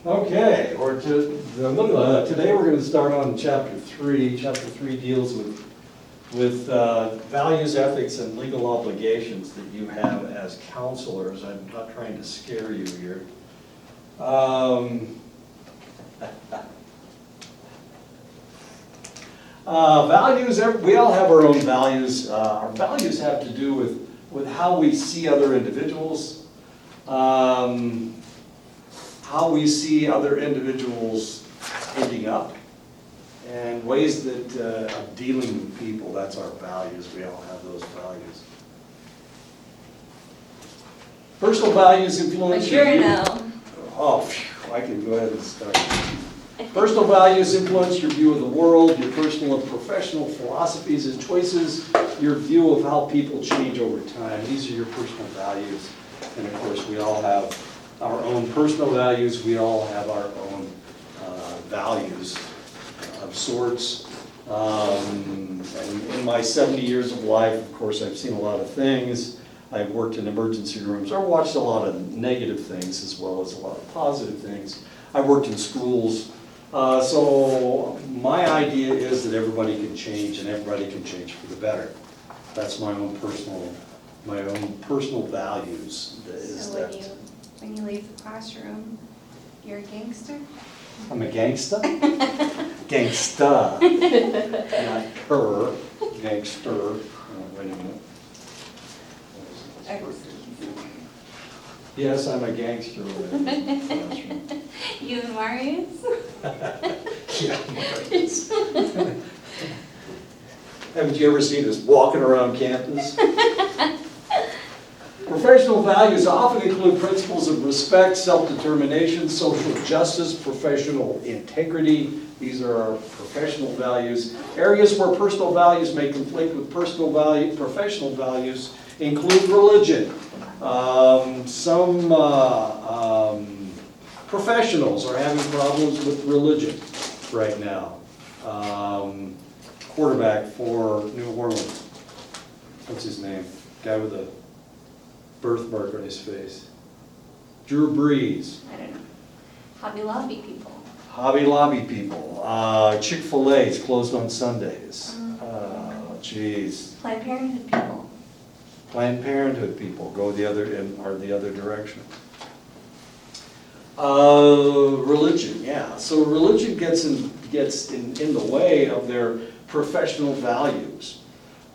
Okay, today we're going to start on chapter 3. Chapter 3 deals with values, ethics, and legal obligations that you have as counselors. I'm not trying to scare you here. Values, we all have our own values. Our values have to do with how we see other individuals, how we see other individuals ending up, and ways that of dealing with people. That's our values. We all have those values. Personal values influence your view. Oh, phew, I can go ahead and start. Personal values influence your view of the world, your personal and professional philosophies and choices, your view of how people change over time. These are your personal values. And of course, we all have our own personal values. We all have our own values of sorts. And in my 70 years of life, of course, I've seen a lot of things. I've worked in emergency rooms. I've watched a lot of negative things as well as a lot of positive things. I've worked in schools. So my idea is that everybody can change and everybody can change for the better. That's my own personal values. So when you leave the classroom, you're a gangster? I'm a gangsta? Gangsta. Not her. Gangster. Oh, wait a minute. Yes, I'm a gangster. You and Marius? Yeah. Haven't you ever seen us walking around campus? Professional values often include principles of respect, self-determination, social justice, professional integrity. These are our professional values. Areas where personal values may conflict with professional values include religion. Some professionals are having problems with religion right now. Quarterback for New Orleans. What's his name? Guy with a birthmark on his face. Drew Brees. I don't know. Hobby Lobby people. Hobby Lobby people. Chick-fil-A is closed on Sundays. Geez. Planned Parenthood people. Planned Parenthood people go the other direction. Religion, yeah. So religion gets in the way of their professional values.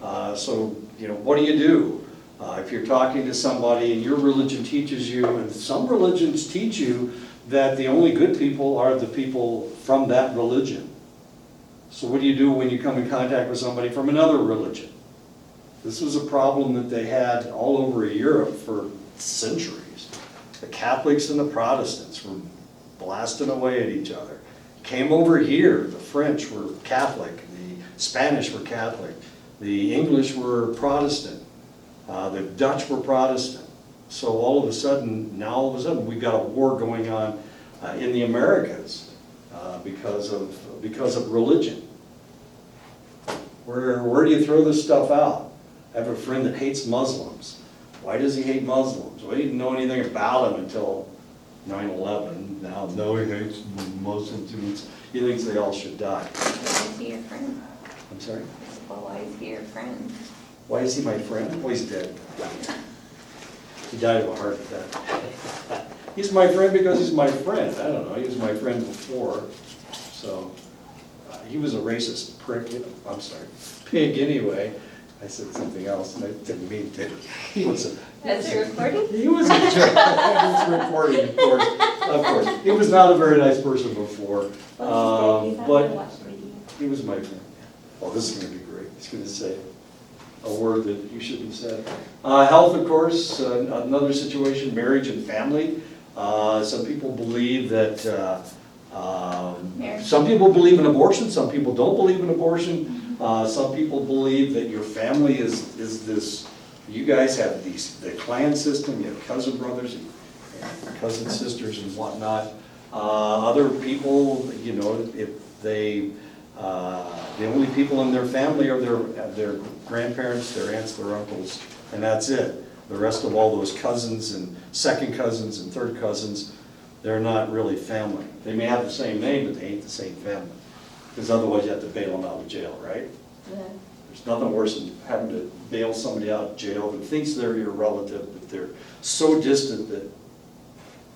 So what do? If you're talking to somebody and your religion teaches you, and some religions teach you that the only good people are the people from that religion. So what do you do when you come in contact with somebody from another religion? This was a problem that they had all over Europe for centuries. The Catholics and the Protestants were blasting away at each other. Came over here, the French were Catholic, the Spanish were Catholic, the English were Protestant, the Dutch were Protestant. So all of a sudden, we've got a war going on in the Americas because of religion. Where do you throw this stuff out? I have a friend that hates Muslims. Why does he hate Muslims? Well, he didn't know anything about them until 9/11. Now he hates Muslims. He thinks they all should die. Why is he your friend? I'm sorry? Well, why is he your friend? Why is he my friend? Well, he's dead. He died of a heart attack. He's my friend because he's my friend. I don't know. He was my friend before. So he was a racist prick. I'm sorry. Pig anyway. I said something else, and I didn't mean to. He was a... Is it recording? He was a jerk. It's recording, of course. Of course. He was not a very nice person before. But he was my friend. Oh, this is going to be great. He's going to say a word that you shouldn't have said. Health, of course, another situation, marriage and family. Some people believe that... some people believe in abortion, some people don't believe in abortion. Some people believe that your family is this, you guys have the clan system, you have cousin brothers and cousin sisters and whatnot. Other people, if the only people in their family are their grandparents, their aunts, their uncles, and that's it. The rest of all those cousins and second cousins and third cousins, they're not really family. They may have the same name, but they ain't the same family. Because otherwise you have to bail them out of jail, right? Yeah. There's nothing worse than having to bail somebody out of jail who thinks they're your relative, but they're so distant that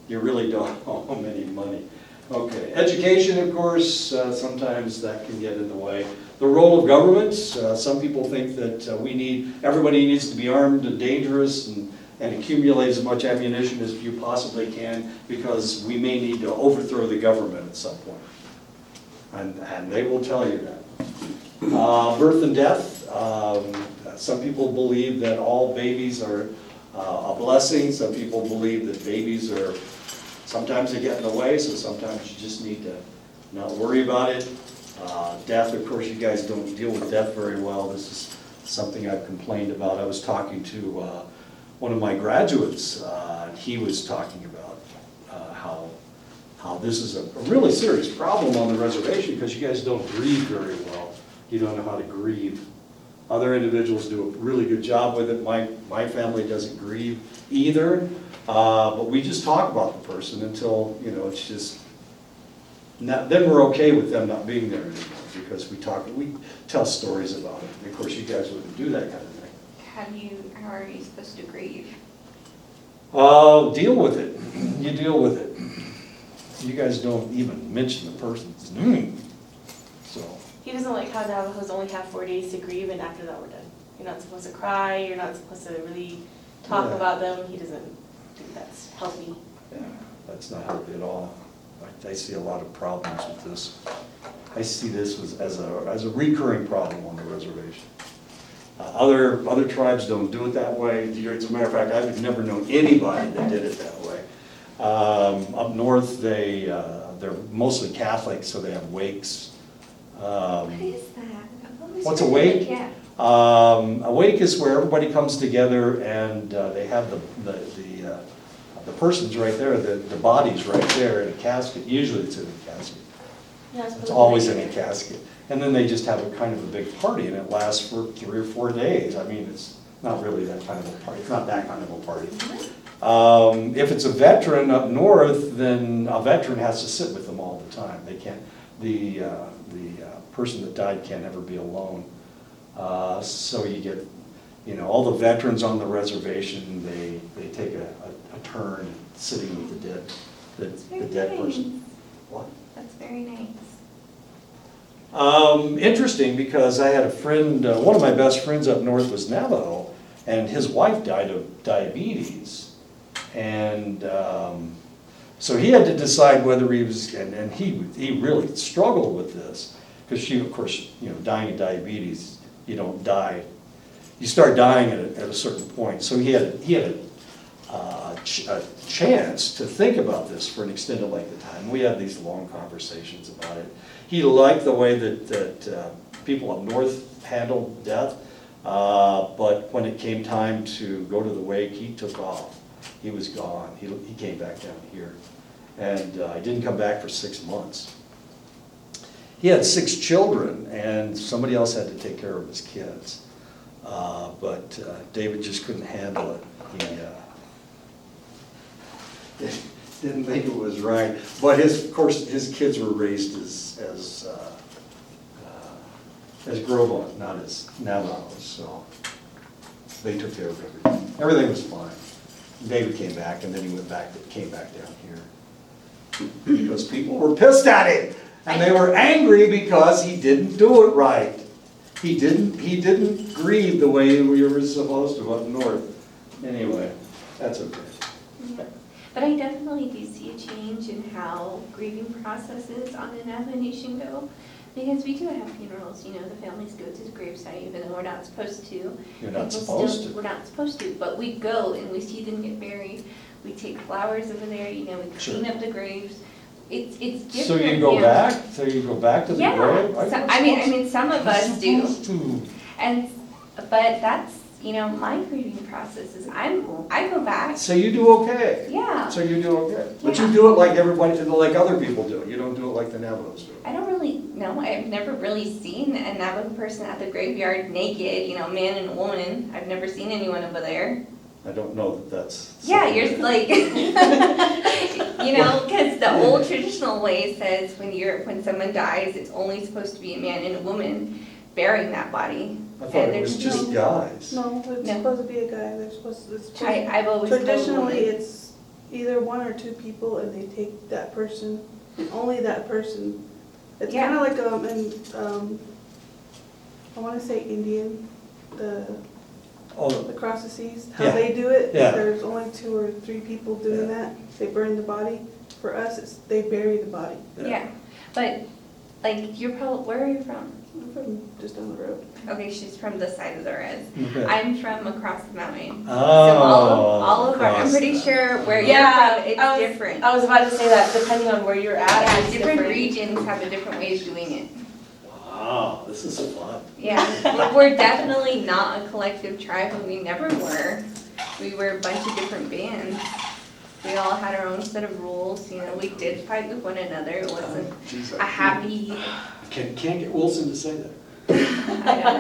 you really don't owe them any money. Okay, education, of course, sometimes that can get in the way. The role of government, some people think that everybody needs to be armed and dangerous and accumulate as much ammunition as you possibly can because we may need to overthrow the government at some point. And they will tell you that. Birth and death, some people believe that all babies are a blessing. Some people believe that babies are, sometimes they get in the way, so sometimes you just need to not worry about it. Death, of course, you guys don't deal with death very well. This is something I've complained about. I was talking to one of my graduates, and he was talking about how this is a really serious problem on the reservation because you guys don't grieve very well. You don't know how to grieve. Other individuals do a really good job with it. My family doesn't grieve either, but we just talk about the person until, it's just, then we're okay with them not being there anymore because we tell stories about it. And of course, you guys wouldn't do that kind of thing. How are you supposed to grieve? Deal with it. You deal with it. You guys don't even mention the person's name. So. He doesn't like how Navajos only have 4 days to grieve, and after that we're done. You're not supposed to cry, you're not supposed to really talk Yeah. about them. He doesn't think that's healthy. Yeah, that's not healthy at all. I see a lot of problems with this. I see this as a recurring problem on the reservation. Other tribes don't do it that way. As a matter of fact, I've never known anybody that did it that way. Up north, they're mostly Catholic, so they have wakes. What is that? I've always What's a heard of wake? it, yeah. A wake is where everybody comes together and they have the persons right there, the bodies right there in a casket. Usually it's in a casket. It's always in a casket. And then they just have a kind of a big party and it lasts for 3 or 4 days. I mean, it's not really that kind of a party. It's not that kind of a party. If it's a veteran up north, then a veteran has to sit with them all the time. They can't, the person that died can't ever be alone. So you get, all the veterans on the reservation, they take a turn sitting with the dead person. What? That's very nice. Interesting because I had a friend, one of my best friends up north was Navajo, and his wife died of diabetes. And so he had to decide whether he was, and he really struggled with this. Because she, of course, dying of diabetes, you don't die. You start dying at a certain point. So he had a chance to think about this for an extended length of time. We had these long conversations about it. He liked the way that people up north handled death, but when it came time to go to the wake, he took off. He was gone. He came back down here. And he didn't come back for 6 months. He had 6 children, and somebody else had to take care of his kids. But David just couldn't handle it. He didn't think it was right. But of course, his kids were raised as Gros, not as Navajos, so they took care of everything. Everything was fine. David came back, and then he came back down here because people were pissed at him. And they were angry because he didn't do it right. He didn't grieve the way we were supposed to up north. Anyway, that's okay. But I definitely do see a change in how grieving processes on the Navajo Nation go. Because we do have funerals, the families go to the gravesite even though we're not supposed to. You're not People supposed to. We're not supposed to, but we go and we see them get buried. We take flowers over there, we clean up the graves. It's different. So you go back? So you go back to the grave? Yeah, I mean, some of us do. But that's, my grieving process is I go back. So you do okay? Yeah. So you do okay? But you Yeah. do it like everybody, like other people do. You don't do it like the Navajos do. I don't really know. I've never really seen a Navajo person at the graveyard naked, man and woman. I've never seen anyone over there. I don't know that that's. Yeah, you're like, you know, because the old traditional way says when someone dies, it's only supposed to be a man and a woman bearing that body. I thought And it was there's just no- guys. No, it's No. supposed to be a guy, they're supposed to, I've always told traditionally, women. it's either one or two people and they take that person, and only that person. It's Yeah. kinda like, I wanna say Indian, Oh, across the seas, how Yeah. they do it. Yeah. There's only 2 or 3 people doing that, they burn the body. For us, it's, they bury the body. Yeah, but like you're probably, where are you from? I'm from just down the road. Okay, she's from the side of the res. okay. I'm from across the mountain. Oh. So all of our, I'm across pretty the- sure where Yeah, you're from, I it's was- different. I was about to say that, depending on where you're at, Yeah, it's different regions have a different way of doing it. Wow, this is fun. Yeah, we're definitely not a collective tribe, and we never were. We were a bunch of different bands. We all had our own set of rules, you know, we did fight with one another, it wasn't Jeez, a happy, Can't get Wilson to say that. I don't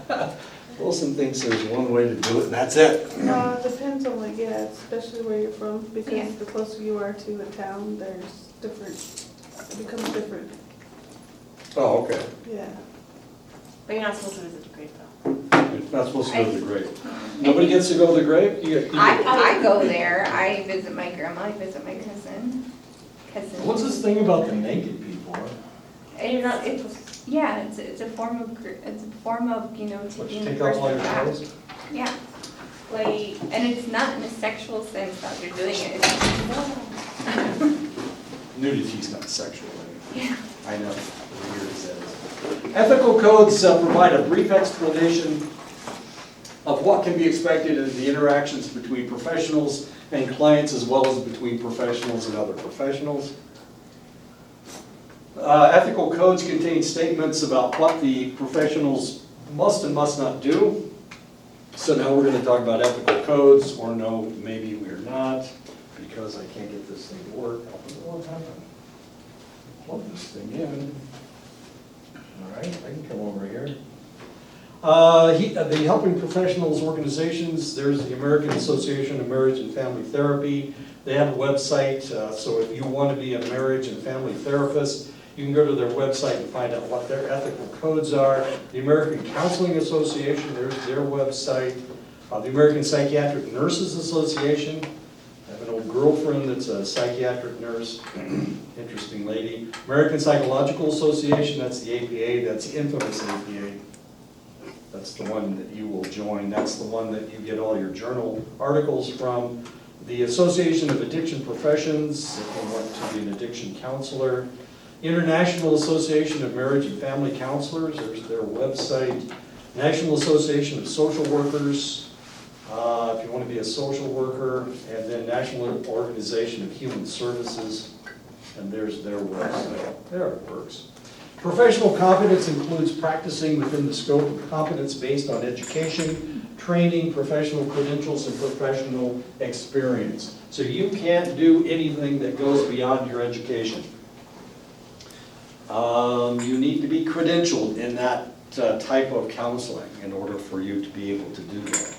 know. Wilson thinks there's one way to do it, and that's it. It depends on like, yeah, especially where you're from, Yeah. because the closer you are to a town, there's different, it becomes different, Oh, okay. yeah. But you're not supposed to visit the grave though. You're not supposed to go to the grave. Nobody gets to go to the grave? You- I go there, I visit my grandma, I visit my cousin. What's this thing about the naked people? And you're not, It's, yeah, it's a form of, you know, What, taking you the take off all person your back. clothes? Yeah, like, and it's not in a sexual sense that they're doing it, it's Nudity's not sexual. Yeah. I know. Here it says. Ethical codes provide a brief explanation of what can be expected in the interactions between professionals and clients, as well as between professionals and other professionals. Ethical codes contain statements about what the professionals must and must not do. So now we're going to talk about ethical codes, or no, maybe we're not, because I can't get this thing to work. I wonder what happened. Plug this thing in. All right, I can come over here. The Helping Professionals Organizations, there's the American Association of Marriage and Family Therapy. They have a website, so if you want to be a marriage and family therapist, you can go to their website and find out what their ethical codes are. The American Counseling Association, there's their website. The American Psychiatric Nurses Association, I have an old girlfriend that's a psychiatric nurse, interesting lady. American Psychological Association, that's the APA, that's the infamous APA. That's the one that you will join. That's the one that you get all your journal articles from. The Association of Addiction Professions, if you want to be an addiction counselor. International Association of Marriage and Family Counselors, there's their website. National Association of Social Workers, if you want to be a social worker. And then National Organization of Human Services, and there's their website. There it works. Professional competence includes practicing within the scope of competence based on education, training, professional credentials, and professional experience. So you can't do anything that goes beyond your education. You need to be credentialed in that type of counseling in order for you to be able to do that.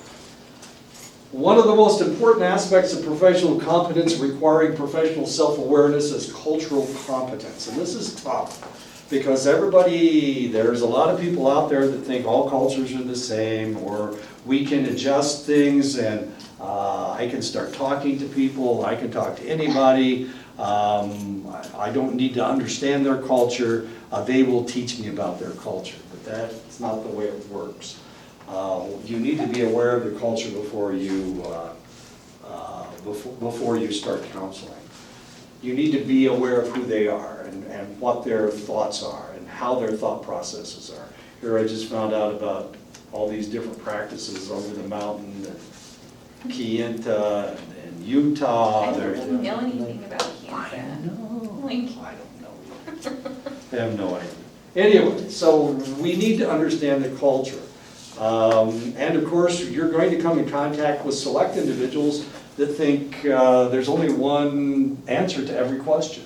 One of the most important aspects of professional competence requiring professional self-awareness is cultural competence. And this is tough because there's a lot of people out there that think all cultures are the same, or we can adjust things and I can start talking to people, I can talk to anybody. I don't need to understand their culture, they will teach me about their culture. But that's not the way it works. You need to be aware of their culture before you start counseling. You need to be aware of who they are and what their thoughts are and how their thought processes are. Here I just found out about all these different practices over the mountain, Kayenta and Utah. I don't really know anything about I cancer. know. Like, I don't know either. I have no idea. Anyway, so we need to understand the culture. And of course, you're going to come in contact with select individuals that think there's only one answer to every question.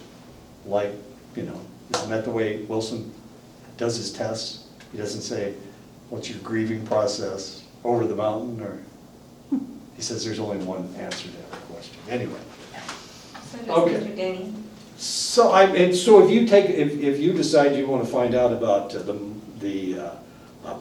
Like, isn't that the way Wilson does his tests? He doesn't say, what's your grieving process over the mountain, or He says there's only one answer to every question. Anyway. So does Okay. Mr. Denny. So so if you take, if you decide you want to find out about the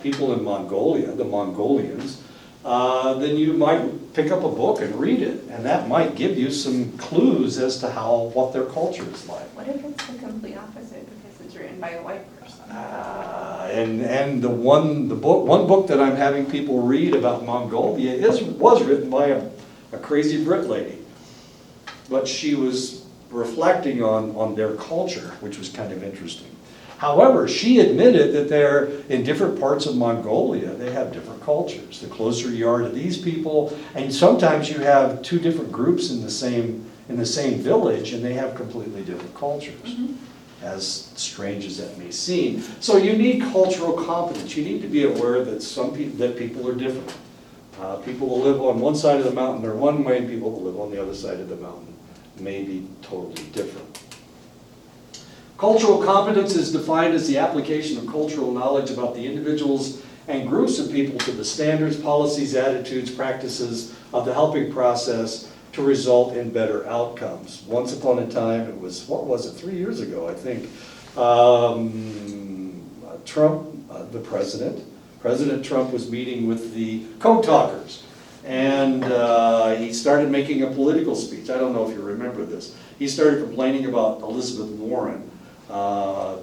people in Mongolia, the Mongolians, then you might pick up a book and read it, and that might give you some clues as to what their culture is like. What if it's the complete opposite because it's written by a white person? And one book that I'm having people read about Mongolia was written by a crazy Brit lady, but she was reflecting on their culture, which was kind of interesting. However, she admitted that they're in different parts of Mongolia, they have different cultures. The closer you are to these people, and sometimes you have two different groups in the same village, and they have completely different cultures. Mhm. As strange as that may seem. So you need cultural competence. You need to be aware that people are different. People who live on one side of the mountain are one way, and people who live on the other side of the mountain may be totally different. Cultural competence is defined as the application of cultural knowledge about the individuals and groups of people to the standards, policies, attitudes, practices of the helping process to result in better outcomes. Once upon a time, it was, 3 years ago, I think, Trump, President Trump was meeting with the Code Talkers. And he started making a political speech. I don't know if you remember this. He started complaining about Elizabeth Warren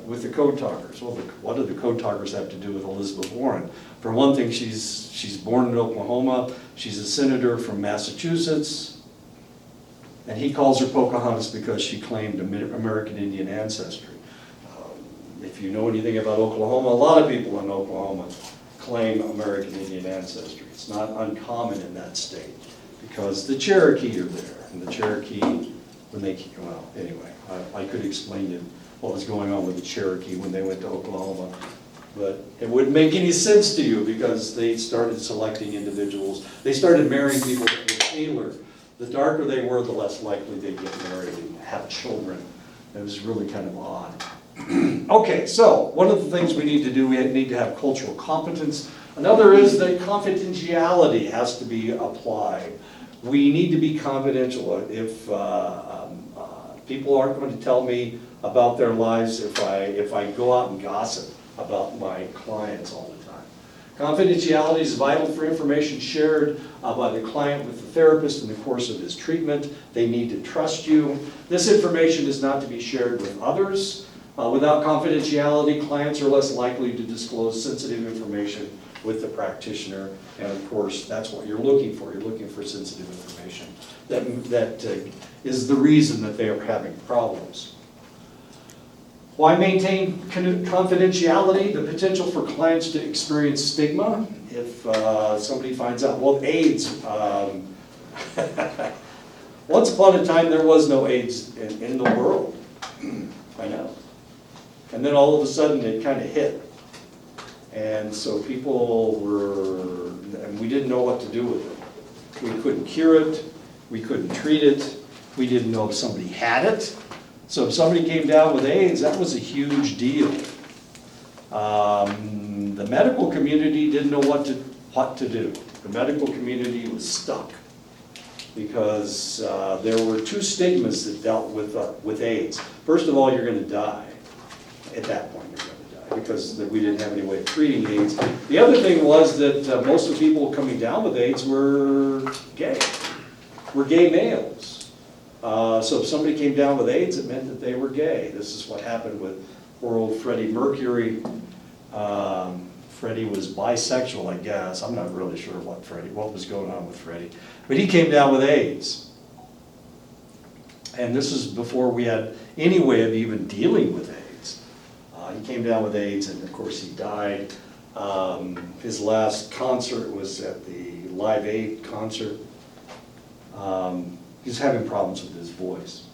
with the Code Talkers. Well, what do the Code Talkers have to do with Elizabeth Warren? For one thing, she's born in Oklahoma. She's a senator from Massachusetts. And he calls her Pocahontas because she claimed American Indian ancestry. If you know anything about Oklahoma, a lot of people in Oklahoma claim American Indian ancestry. It's not uncommon in that state because the Cherokee are there. And the Cherokee, anyway, I could explain to you what was going on with the Cherokee when they went to Oklahoma. But it wouldn't make any sense to you because they started selecting individuals. They started marrying people that were tailored. The darker they were, the less likely they'd get married and have children. It was really kind of odd. Okay, so one of the things we need to do, we need to have cultural competence. Another is that confidentiality has to be applied. We need to be confidential. If people aren't going to tell me about their lives, if I go out and gossip about my clients all the time. Confidentiality is vital for information shared by the client with the therapist in the course of his treatment. They need to trust you. This information is not to be shared with others. Without confidentiality, clients are less likely to disclose sensitive information with the practitioner. And of course, that's what you're looking for. You're looking for sensitive information. That is the reason that they are having problems. Why maintain confidentiality? The potential for clients to experience stigma. If somebody finds out, well, AIDS. Once upon a time, there was no AIDS in the world. I know. And then all of a sudden, it kind of hit. And so people and we didn't know what to do with it. We couldn't cure it. We couldn't treat it. We didn't know if somebody had it. So if somebody came down with AIDS, that was a huge deal. The medical community didn't know what to do. The medical community was stuck because there were two stigmas that dealt with AIDS. First of all, you're going to die. At that point, you're going to die because we didn't have any way of treating AIDS. The other thing was that most of the people coming down with AIDS were gay males. So if somebody came down with AIDS, it meant that they were gay. This is what happened with poor old Freddie Mercury. Freddie was bisexual, I guess. I'm not really sure what was going on with Freddie. But he came down with AIDS. And this is before we had any way of even dealing with AIDS. He came down with AIDS, and of course he died. His last concert was at the Live Aid concert. He was having problems with his voice.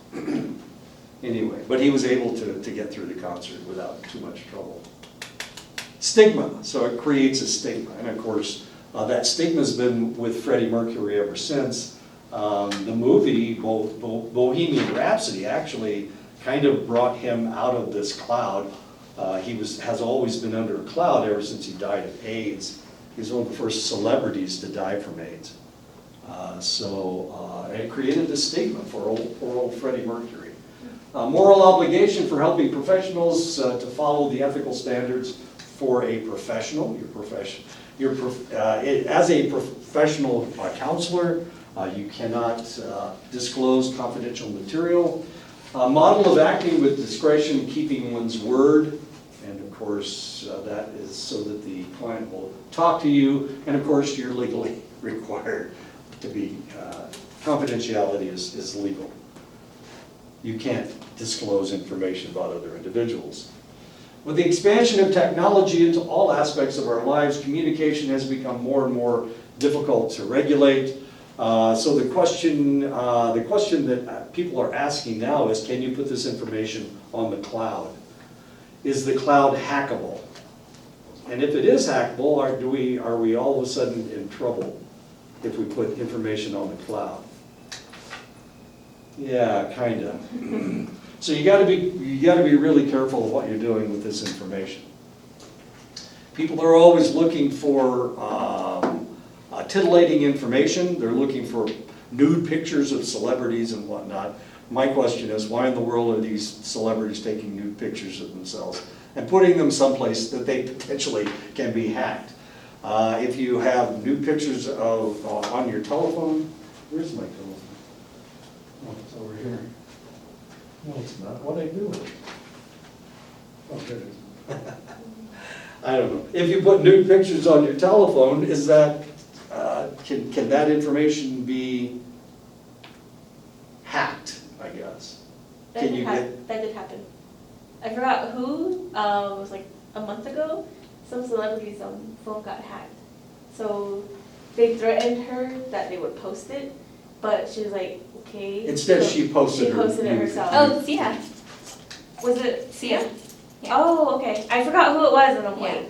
Anyway, but he was able to get through the concert without too much trouble. Stigma, so it creates a stigma. And of course, that stigma's been with Freddie Mercury ever since. The movie, Bohemian Rhapsody, actually kind of brought him out of this cloud. He has always been under a cloud ever since he died of AIDS. He was one of the first celebrities to die from AIDS. And it created this stigma for poor old Freddie Mercury. Moral obligation for helping professionals to follow the ethical standards for a professional. As a professional counselor, you cannot disclose confidential material. Model of acting with discretion, keeping one's word, and of course, that is so that the client will talk to you, and of course, you're legally required to be, confidentiality is legal. You can't disclose information about other individuals. With the expansion of technology into all aspects of our lives, communication has become more and more difficult to regulate. So the question that people are asking now is, can you put this information on the cloud? Is the cloud hackable? And if it is hackable, are we all of a sudden in trouble if we put information on the cloud? Yeah, kinda. So you gotta be really careful of what you're doing with this information. People are always looking for titillating information. They're looking for nude pictures of celebrities and whatnot. My question is, why in the world are these celebrities taking nude pictures of themselves and putting them someplace that they potentially can be hacked? If you have nude pictures on your telephone, where's my telephone? Oh, it's over here. No, it's not. What'd I do with it? Oh, there it is. I don't know. If you put nude pictures on your telephone, is that, can that information be hacked, I guess? That Can did you that did happen. I forgot who, it was like a month ago, some celebrity's phone got hacked. So they threatened her that they would post it, but she was like, okay. Instead, So she posted She her posted it nude herself. Oh, yeah, Was it Sia? Yeah. Oh, okay. I forgot who it was, and I'm Yeah. like,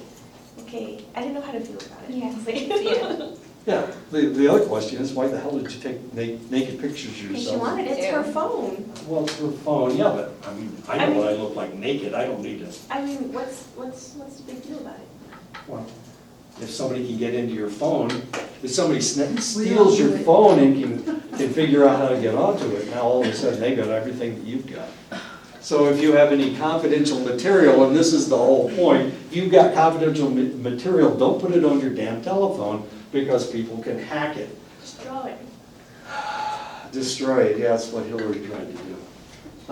okay, I didn't know how to feel about it. Yeah. It's like- Yeah. Yeah, the other question is, why the hell did you take naked pictures of Because she yourself? wanted It's to. her phone. Well, it's her phone, yeah, but, I mean, I know what I look like naked, I don't need to. I mean, what's the big deal about it? Well, if somebody can get into your phone, if somebody steals your phone and can figure out how to get onto it, now all of a sudden they got everything that you've got. So if you have any confidential material, and this is the whole point, if you've got confidential material, don't put it on your damn telephone because people can hack it. Just draw it. Destroy it, yeah, that's what Hillary tried to do.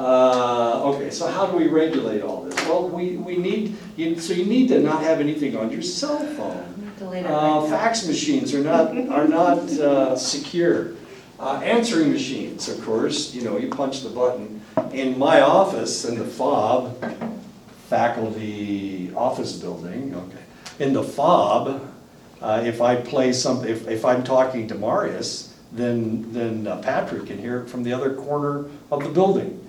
Okay, so how do we regulate all this? Well, we need, you need to not have anything on your cell phone. Delete it right now. Fax machines are not secure. Answering machines, of course, you punch the button. In my office, in the FOB, faculty office building, okay. In the FOB, if I play something, if I'm talking to Marius, then Patrick can hear it from the other corner of the building.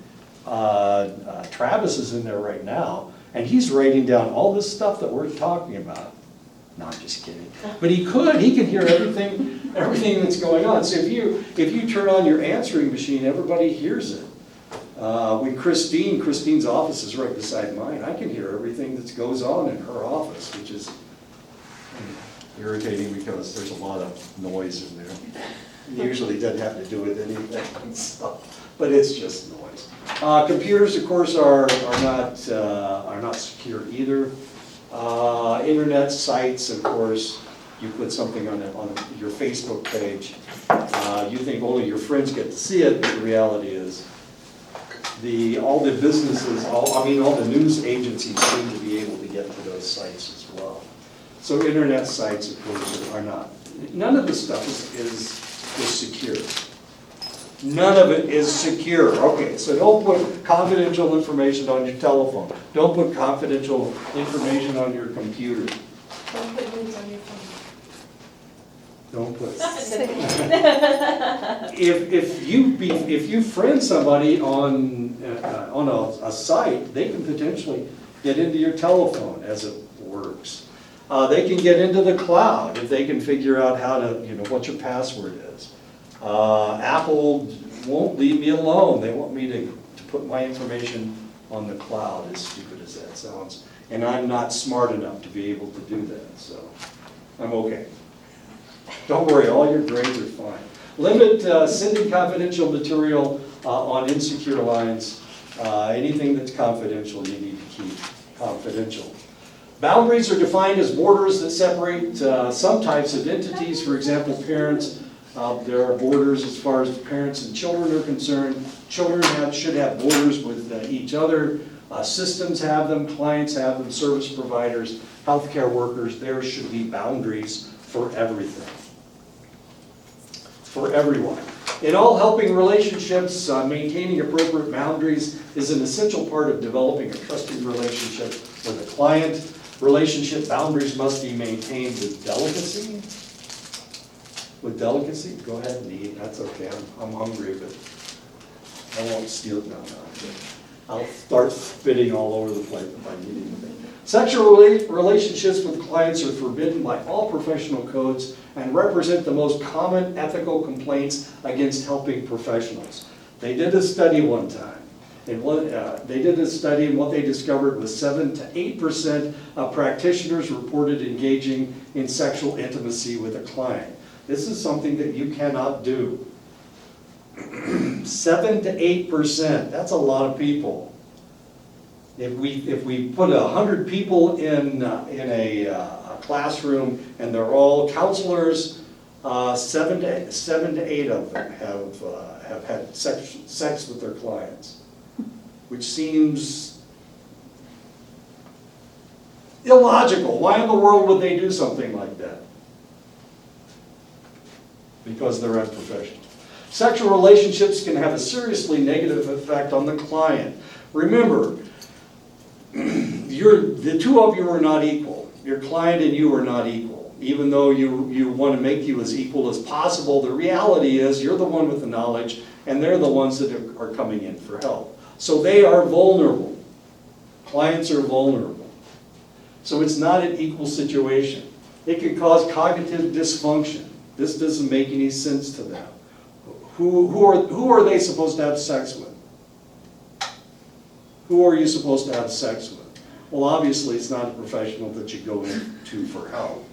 Travis is in there right now, and he's writing down all this stuff that we're talking about. No, I'm just kidding. But he can hear everything that's going on. So if you turn on your answering machine, everybody hears it. When Christine's office is right beside mine, I can hear everything that goes on in her office, which is irritating because there's a lot of noise in there. It usually doesn't have to do with anything, so, but it's just noise. Computers, of course, are not secure either. Internet sites, of course, you put something on your Facebook page, you think only your friends get to see it, but the reality is all the businesses, all the news agencies seem to be able to get to those sites as well. So internet sites, of course, are not. None of this stuff is secure. None of it is secure. Okay, so don't put confidential information on your telephone. Don't put confidential information on your computer. Don't put news on your phone. Don't put. If you friend somebody on a site, they can potentially get into your telephone as it works. They can get into the cloud if they can figure out how to, what your password is. Apple won't leave me alone. They want me to put my information on the cloud, as stupid as that sounds. And I'm not smart enough to be able to do that, so I'm okay. Don't worry, all your grades are fine. Limit sending confidential material on insecure lines. Anything that's confidential, you need to keep confidential. Boundaries are defined as borders that separate some types of entities. For example, parents, there are borders as far as parents and children are concerned. Children should have borders with each other. Systems have them, clients have them, service providers, healthcare workers. There should be boundaries for everything, for everyone. In all helping relationships, maintaining appropriate boundaries is an essential part of developing a trusting relationship with a client. Relationship boundaries must be maintained with delicacy. With delicacy, go ahead and eat, that's okay, I'm hungry, but I won't steal it, no. I'll start spitting all over the plate if I need anything. Sexual relationships with clients are forbidden by all professional codes and represent the most common ethical complaints against helping professionals. They did a study one time. They did a study, and what they discovered was 7 to 8% of practitioners reported engaging in sexual intimacy with a client. This is something that you cannot do. 7 to 8%, that's a lot of people. If we put 100 people in a classroom and they're all counselors, 7 to 8 of them have had sex with their clients, which seems illogical. Why in the world would they do something like that? Because they're unprofessional. Sexual relationships can have a seriously negative effect on the client. Remember, the two of you are not equal. Your client and you are not equal. Even though you want to make you as equal as possible, the reality is you're the one with the knowledge and they're the ones that are coming in for help. So they are vulnerable. Clients are vulnerable. So it's not an equal situation. It can cause cognitive dysfunction. This doesn't make any sense to them. Who are they supposed to have sex with? Who are you supposed to have sex with? Well, obviously, it's not a professional that you go into for help.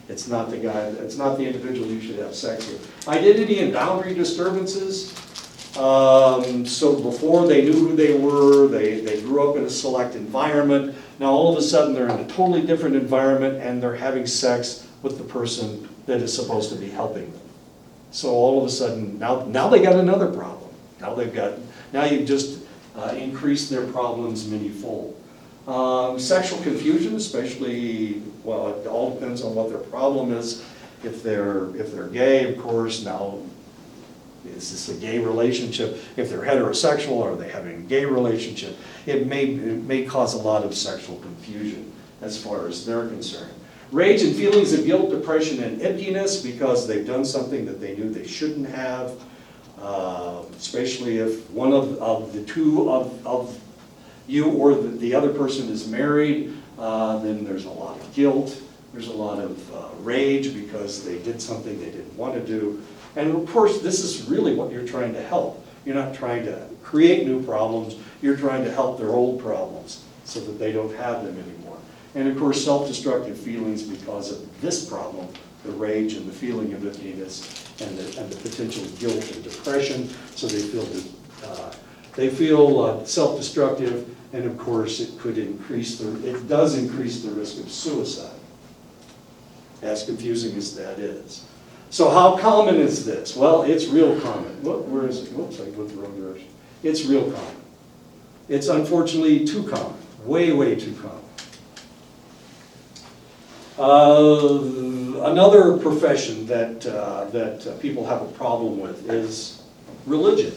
It's not the guy, it's not the individual you should have sex with. Identity and boundary disturbances. So before they knew who they were, they grew up in a select environment. Now all of a sudden they're in a totally different environment and they're having sex with the person that is supposed to be helping them. So all of a sudden, now they got another problem. Now you've just increased their problems manyfold. Sexual confusion, especially, well, it all depends on what their problem is. If they're gay, of course, now is this a gay relationship? If they're heterosexual, are they having a gay relationship? It may cause a lot of sexual confusion as far as they're concerned. Rage and feelings of guilt, depression, and emptiness because they've done something that they knew they shouldn't have, especially if one of the two of you or the other person is married, then there's a lot of guilt, there's a lot of rage because they did something they didn't want to do. And of course, this is really what you're trying to help. You're not trying to create new problems, you're trying to help their old problems so that they don't have them anymore. And of course, self-destructive feelings because of this problem, the rage and the feeling of emptiness and the potential guilt and depression. So they feel self-destructive, and of course, it does increase the risk of suicide, as confusing as that is. So how common is this? Well, it's real common. Where is it? Whoops, I went the wrong direction. It's real common. It's unfortunately too common, way, way too common. Another profession that people have a problem with is religion.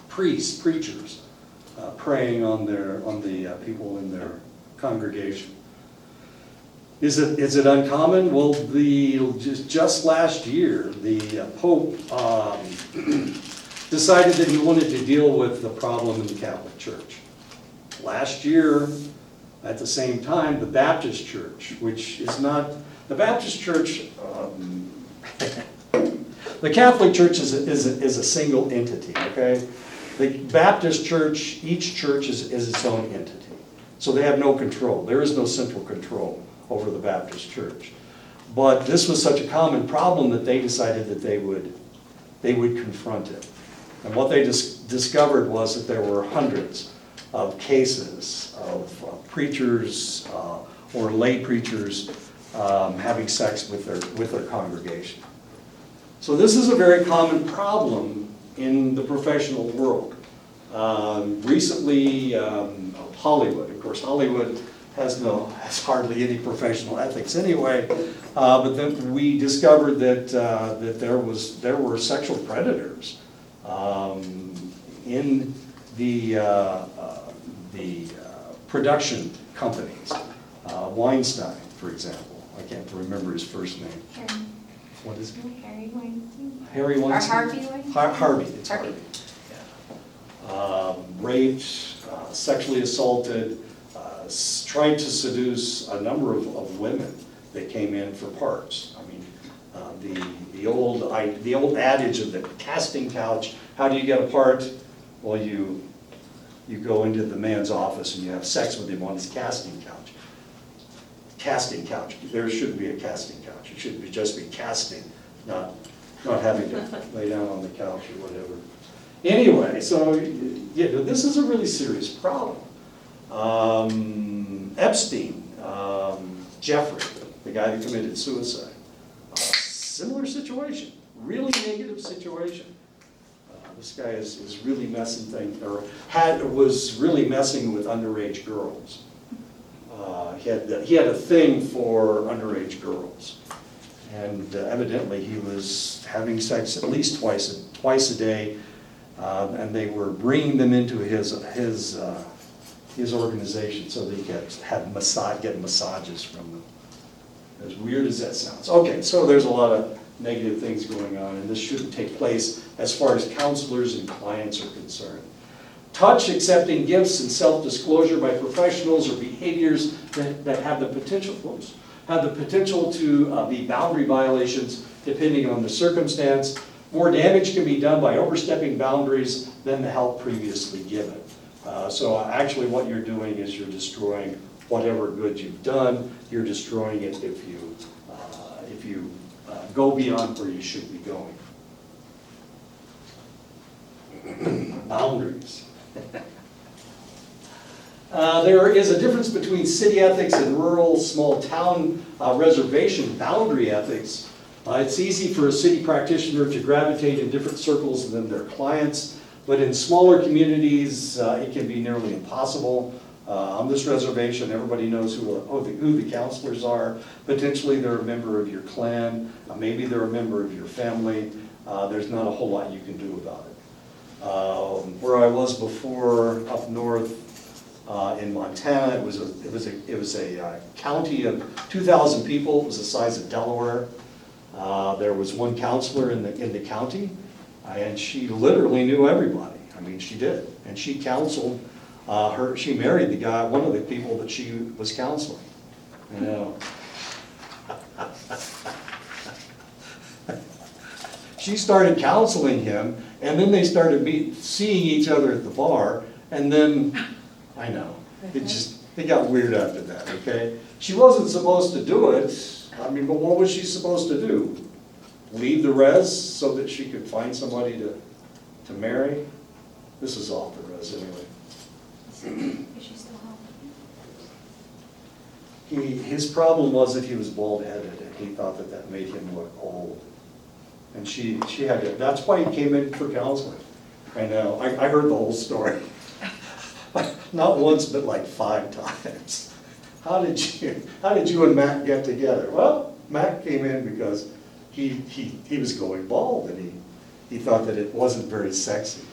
Priests, preachers, preying on the people in their congregation. Is it uncommon? Well, just last year, the Pope decided that he wanted to deal with the problem in the Catholic Church. Last year, at the same time, the Baptist Church, which is not, the Baptist Church, the Catholic Church is a single entity, okay? The Baptist Church, each church is its own entity. So they have no control. There is no central control over the Baptist Church. But this was such a common problem that they decided that they would they would confront it. And what they discovered was that there were hundreds of cases of preachers or lay preachers having sex with their congregation. So this is a very common problem in the professional world. Recently, Hollywood, of course, Hollywood has hardly any professional ethics anyway, but then we discovered that there were sexual predators in the production companies. Weinstein, for example, I can't remember his first name. Harry. What is it? Harry Weinstein. Harry Or Weinstein? Harvey Weinstein. Harvey, it's Harvey. Harvey. Raped, sexually assaulted, tried to seduce a number of women that came in for parts. I mean, the old adage of the casting couch, how do you get a part? Well, you go into the man's office and you have sex with him on his casting couch. Casting couch, there shouldn't be a casting couch, it should just be casting, not having to lay down on the couch or whatever. Anyway, so yeah, this is a really serious problem. Epstein, Jeffrey, the guy that committed suicide, similar situation, really negative situation. This guy is really messing things, or was really messing with underage girls. He had a thing for underage girls, and evidently he was having sex at least twice a day, and they were bringing them into his organization so they could get massages from them. As weird as that sounds. Okay, so there's a lot of negative things going on, and this shouldn't take place as far as counselors and clients are concerned. Touch, accepting gifts, and self-disclosure by professionals or behaviors that have the potential to be boundary violations depending on the circumstance. More damage can be done by overstepping boundaries than the help previously given. So actually what you're doing is you're destroying whatever good you've done. You're destroying it if you go beyond where you should be going. Boundaries. There is a difference between city ethics and rural, small town reservation boundary ethics. It's easy for a city practitioner to gravitate in different circles than their clients, but in smaller communities, it can be nearly impossible. On this reservation, everybody knows who the counselors are. Potentially they're a member of your clan, maybe they're a member of your family. There's not a whole lot you can do about it. Where I was before, up north in Montana, it was a county of 2,000 people. It was the size of Delaware. There was one counselor in the county, and she literally knew everybody. I mean, she did, and she counseled her. She married the guy, one of the people that she was counseling. You know. She started counseling him, and then they started seeing each other at the bar, and then, I know, it got weird after that, okay? She wasn't supposed to do it. I mean, but what was she supposed to do? Leave the res so that she could find somebody to marry? This is off the res anyway. Is she still home? His problem was that he was bald-headed, and he thought that made him look old. And she had to, that's why he came in for counseling. I know, I heard the whole story. Not once, but like 5 times. How did you and Matt get together? Well, Matt came in because he was going bald, and he thought that it wasn't very sexy.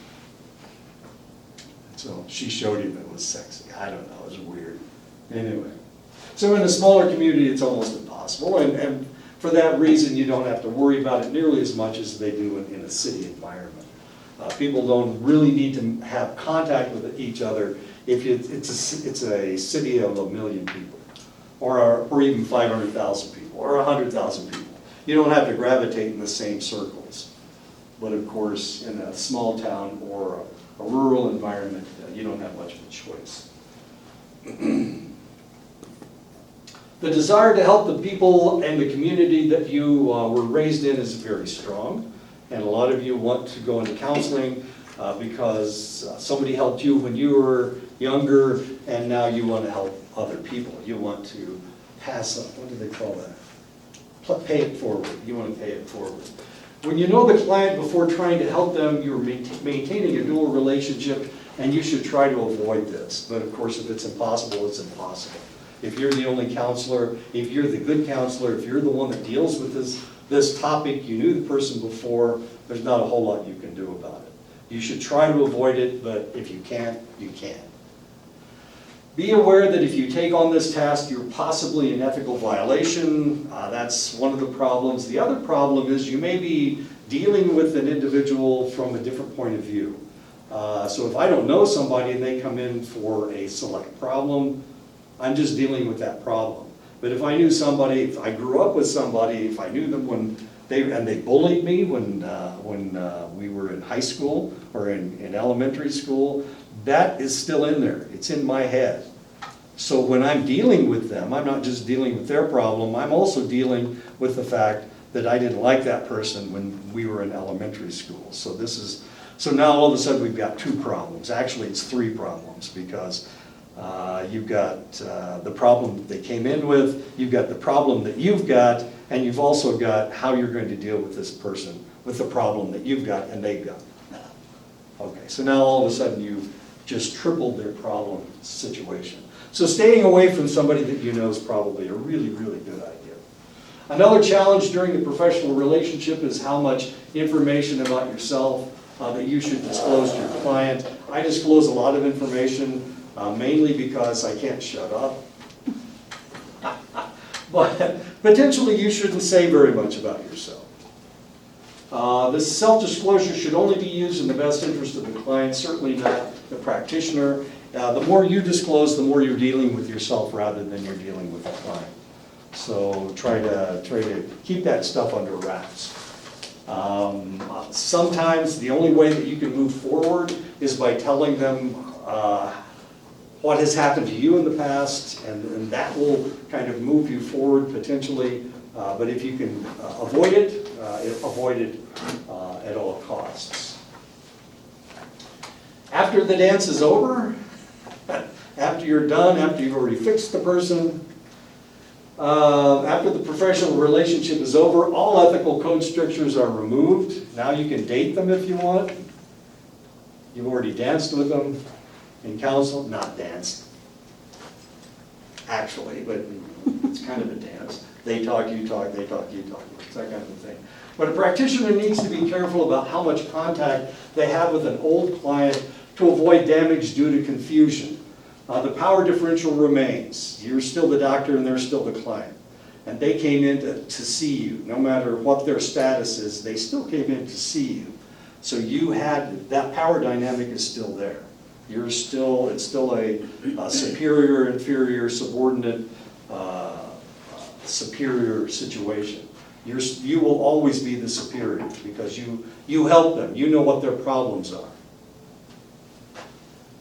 So she showed him it was sexy. I don't know, it was weird. Anyway, so in a smaller community, it's almost impossible, and for that reason, you don't have to worry about it nearly as much as they do in a city environment. People don't really need to have contact with each other if it's a city of 1 million people, or even 500,000 people, or 100,000 people. You don't have to gravitate in the same circles. But of course, in a small town or a rural environment, you don't have much of a choice. The desire to help the people and the community that you were raised in is very strong. and a lot of you want to go into counseling because somebody helped you when you were younger, and now you want to help other people. You want to pass up, what do they call that? Pay it forward. You want to pay it forward. When you know the client before trying to help them, you're maintaining a dual relationship, and you should try to avoid this. But of course, if it's impossible, it's impossible. If you're the only counselor, if you're the good counselor, if you're the one that deals with this topic, you knew the person before, there's not a whole lot you can do about it. You should try to avoid it, but if you can't, you can't. Be aware that if you take on this task, you're possibly in ethical violation. That's one of the problems. The other problem is you may be dealing with an individual from a different point of view. So if I don't know somebody and they come in for a select problem, I'm just dealing with that problem. But if I knew somebody, if I grew up with somebody, if I knew them when they bullied me when we were in high school or in elementary school, that is still in there. It's in my head. So when I'm dealing with them, I'm not just dealing with their problem, I'm also dealing with the fact that I didn't like that person when we were in elementary school. So now all of a sudden we've got two problems. Actually, it's three problems, because you've got the problem that they came in with, you've got the problem that you've got, and you've also got how you're going to deal with this person with the problem that you've got and they've got. Okay, so now all of a sudden you've just tripled their problem situation. So staying away from somebody that you know is probably a really, really good idea. Another challenge during the professional relationship is how much information about yourself that you should disclose to your client. I disclose a lot of information, mainly because I can't shut up. But potentially you shouldn't say very much about yourself. This self-disclosure should only be used in the best interest of the client, certainly not the practitioner. The more you disclose, the more you're dealing with yourself rather than you're dealing with the client. So try to keep that stuff under wraps. Sometimes the only way that you can move forward is by telling them what has happened to you in the past, and that will kind of move you forward potentially. But if you can avoid it at all costs. After the dance is over, after you're done, after you've already fixed the person, after the professional relationship is over, all ethical code strictures are removed. Now you can date them if you want. You've already danced with them in counsel, not danced, actually, but it's kind of a dance. They talk, you talk, they talk, you talk. It's that kind of thing. But a practitioner needs to be careful about how much contact they have with an old client to avoid damage due to confusion. The power differential remains. You're still the doctor and they're still the client. And they came in to see you. No matter what their status is, they still came in to see you. So you had, that power dynamic is still there. It's still a superior, inferior, subordinate, superior situation. You will always be the superior because you help them. You know what their problems are.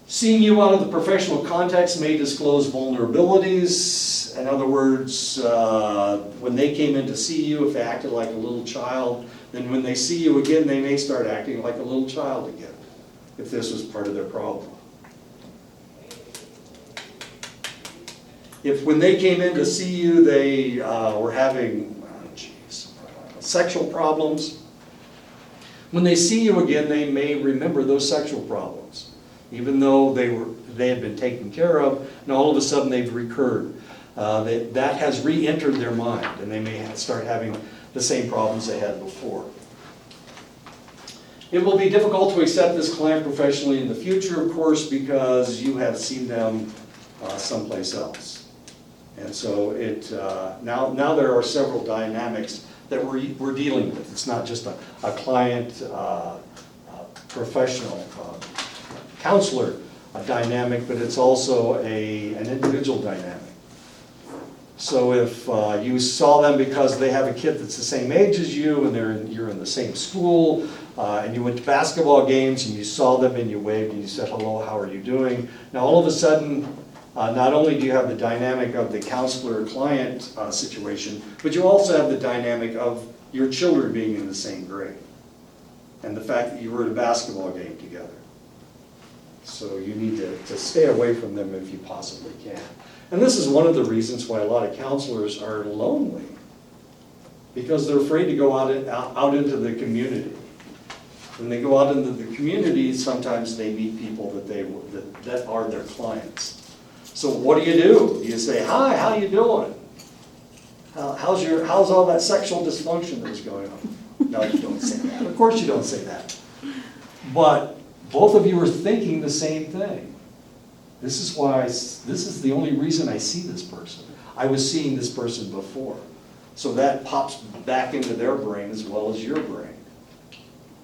Seeing you out of the professional context may disclose vulnerabilities. In other words, when they came in to see you, if they acted like a little child, then when they see you again, they may start acting like a little child again, if this was part of their problem. If when they came in to see you, they were having sexual problems, when they see you again, they may remember those sexual problems, even though they had been taken care of, and all of a sudden they've recurred. That has re-entered their mind, and they may start having the same problems they had before. It will be difficult to accept this client professionally in the future, of course, because you have seen them someplace else. And so now there are several dynamics that we're dealing with. It's not just a client, professional, counselor dynamic, but it's also an individual dynamic. So if you saw them because they have a kid that's the same age as you and you're in the same school, and you went to basketball games and you saw them and you waved and you said, hello, how are you doing? Now all of a sudden, not only do you have the dynamic of the counselor-client situation, but you also have the dynamic of your children being in the same grade. and the fact that you were at a basketball game together. So you need to stay away from them if you possibly can. And this is one of the reasons why a lot of counselors are lonely, because they're afraid to go out into the community. When they go out into the community, sometimes they meet people that are their clients. So what do? You say, hi, how you doing? How's all that sexual dysfunction that's going on? No, you don't say that. Of course you don't say that. But both of you are thinking the same thing. This is the only reason I see this person. I was seeing this person before. So that pops back into their brain as well as your brain.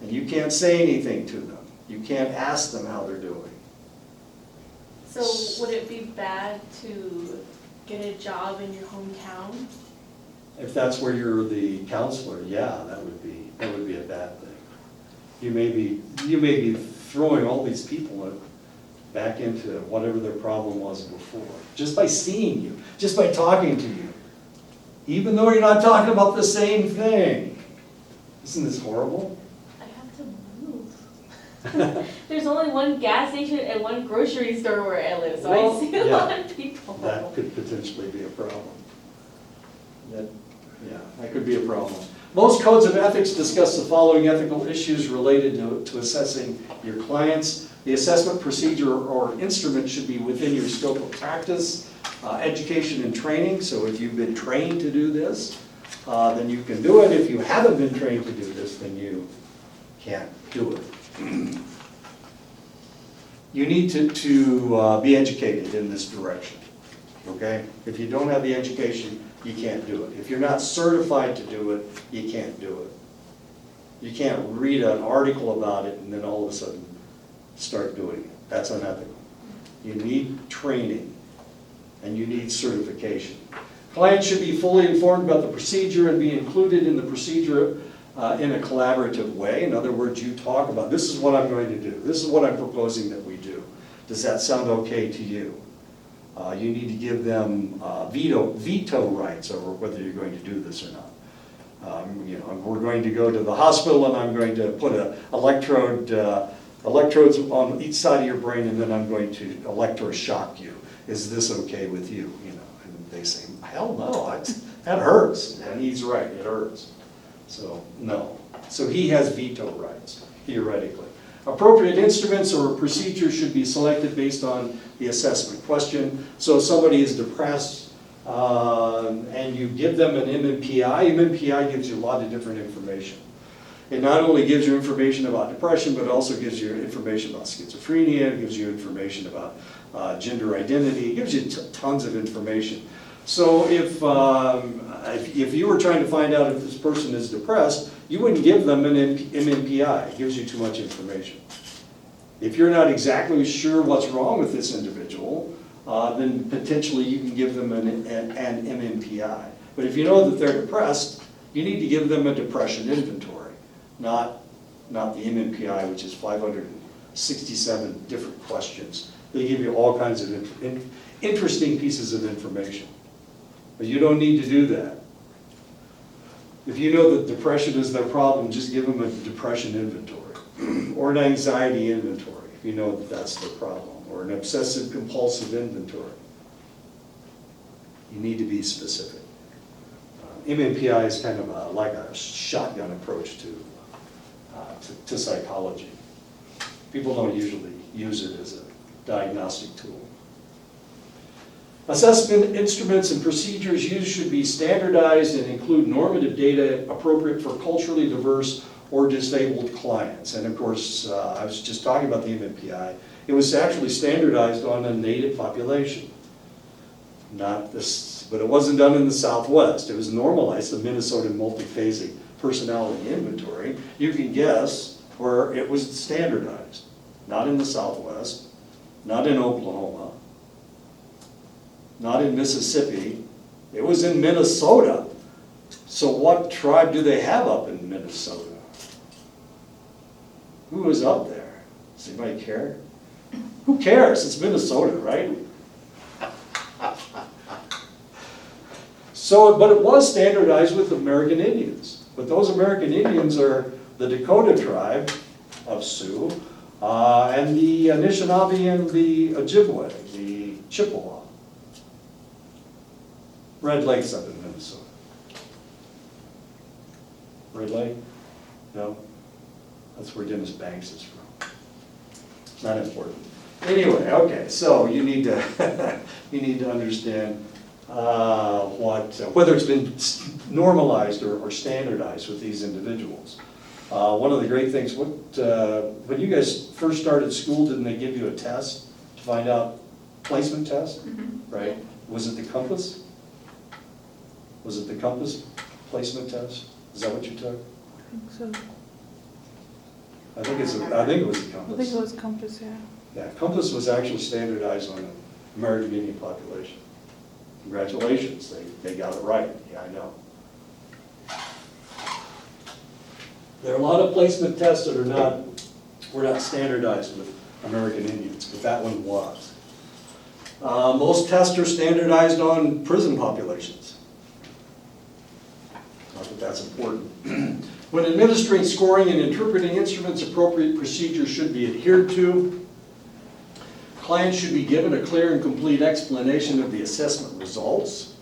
And you can't say anything to them. You can't ask them how they're doing. So would it be bad to get a job in your hometown? If that's where you're the counselor, yeah, that would be a bad thing. You may be throwing all these people back into whatever their problem was before, just by seeing you, just by talking to you, even though you're not talking about the same thing. Isn't this horrible? I have to move. There's only one gas station and one grocery store where I live, so Well, I see a yeah. lot of people. That could potentially be a problem. That could be a problem. Most codes of ethics discuss the following ethical issues related to assessing your clients. The assessment procedure or instrument should be within your scope of practice, education and training. So if you've been trained to do this, then you can do it. If you haven't been trained to do this, then you can't do it. You need to be educated in this direction, okay? If you don't have the education, you can't do it. If you're not certified to do it, you can't do it. You can't read an article about it and then all of a sudden start doing it. That's unethical. You need training and you need certification. Clients should be fully informed about the procedure and be included in the procedure in a collaborative way. In other words, you talk about, this is what I'm going to do. This is what I'm proposing that we do. Does that sound okay to you? You need to give them veto rights over whether you're going to do this or not. We're going to go to the hospital and I'm going to put electrodes on each side of your brain and then I'm going to electroshock you. Is this okay with you? And they say, hell no, that hurts. And he's right, it hurts. So no. So he has veto rights, theoretically. Appropriate instruments or procedures should be selected based on the assessment question. So if somebody is depressed and you give them an MMPI gives you a lot of different information. It not only gives you information about depression, but also gives you information about schizophrenia, it gives you information about gender identity, it gives you tons of information. So if you were trying to find out if this person is depressed, you wouldn't give them an MMPI. It gives you too much information. If you're not exactly sure what's wrong with this individual, then potentially you can give them an MMPI. But if you know that they're depressed, you need to give them a depression inventory, not the MMPI, which is 567 different questions. They give you all kinds of interesting pieces of information. But you don't need to do that. If you know that depression is their problem, just give them a depression inventory or an anxiety inventory if you know that that's their problem, or an obsessive compulsive inventory. You need to be specific. MMPI is kind of like a shotgun approach to psychology. People don't usually use it as a diagnostic tool. Assessment instruments and procedures used should be standardized and include normative data appropriate for culturally diverse or disabled clients. And of course, I was just talking about the MMPI. It was actually standardized on a native population. Not this, but it wasn't done in the Southwest. It was normalized, the Minnesota Multiphasic Personality Inventory. You can guess where it was standardized. Not in the Southwest, not in Oklahoma, not in Mississippi. It was in Minnesota. So what tribe do they have up in Minnesota? Who was up there? Does anybody care? Who cares? It's Minnesota, right? So, but it was standardized with American Indians. But those American Indians are the Dakota tribe of Sioux, and the Anishinaabe and the Ojibwe, the Chippewa. Red Lake's up in Minnesota. Red Lake? No? That's where Dennis Banks is from. Not important. Anyway, okay, so you need to, you need to understand whether it's been normalized or standardized with these individuals. One of the great things, when you guys first started school, didn't they give you a test to find out, placement test, right? Was it the Compass? Was it the Compass placement test? Is that what you took? I think so. I think it was the I think Compass. it was Compass, yeah. Yeah, Compass was actually standardized on the American Indian population. Congratulations, they got it right, yeah, I know. There are a lot of placement tests that were not standardized with American Indians, but that one was. Most tests are standardized on prison populations. Not that that's important. When administering, scoring, and interpreting instruments, appropriate procedures should be adhered to. Clients should be given a clear and complete explanation of the assessment results.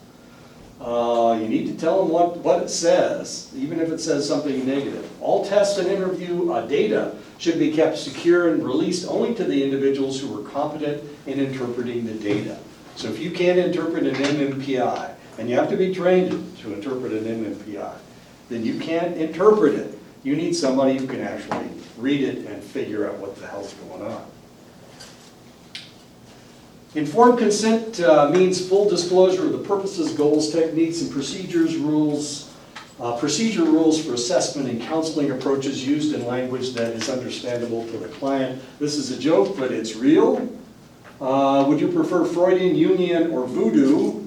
You need to tell them what it says, even if it says something negative. All tests and interview data should be kept secure and released only to the individuals who are competent in interpreting the data. So if you can't interpret an MMPI, and you have to be trained to interpret an MMPI, then you can't interpret it. You need somebody who can actually read it and figure out what the hell's going on. Informed consent means full disclosure of the purposes, goals, techniques, and procedure rules for assessment and counseling approaches used in language that is understandable to the client. This is a joke, but it's real. Would you prefer Freudian, Jungian, or Voodoo?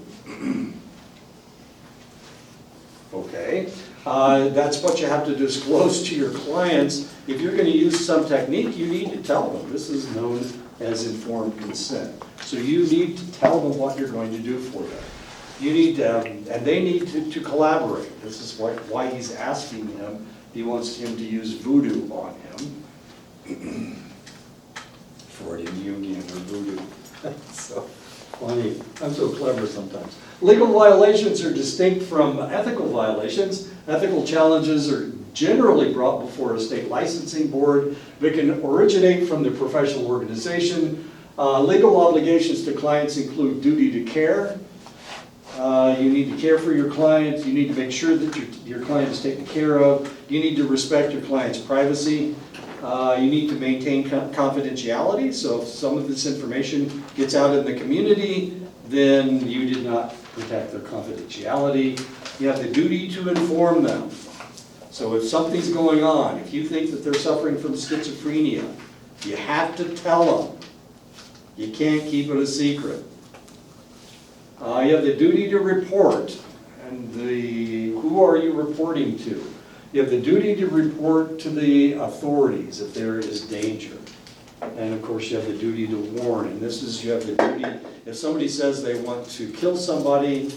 Okay. That's what you have to disclose to your clients. If you're going to use some technique, you need to tell them. This is known as informed consent. So you need to tell them what you're going to do for them. You need to, and they need to collaborate. This is why he's asking him. He wants him to use voodoo on him. Freudian, Jungian, or voodoo. So funny. I'm so clever sometimes. Legal violations are distinct from ethical violations. Ethical challenges are generally brought before a state licensing board. They can originate from the professional organization. Legal obligations to clients include duty to care. You need to care for your client. You need to make sure that your client is taken care of. You need to respect your client's privacy. You need to maintain confidentiality. So if some of this information gets out in the community, then you did not protect their confidentiality. You have the duty to inform them. So if something's going on, if you think that they're suffering from schizophrenia, you have to tell them. You can't keep it a secret. You have the duty to report. And who are you reporting to? You have the duty to report to the authorities if there is danger. And of course, you have the duty to warn. And this is, you have the duty, if somebody says they want to kill somebody,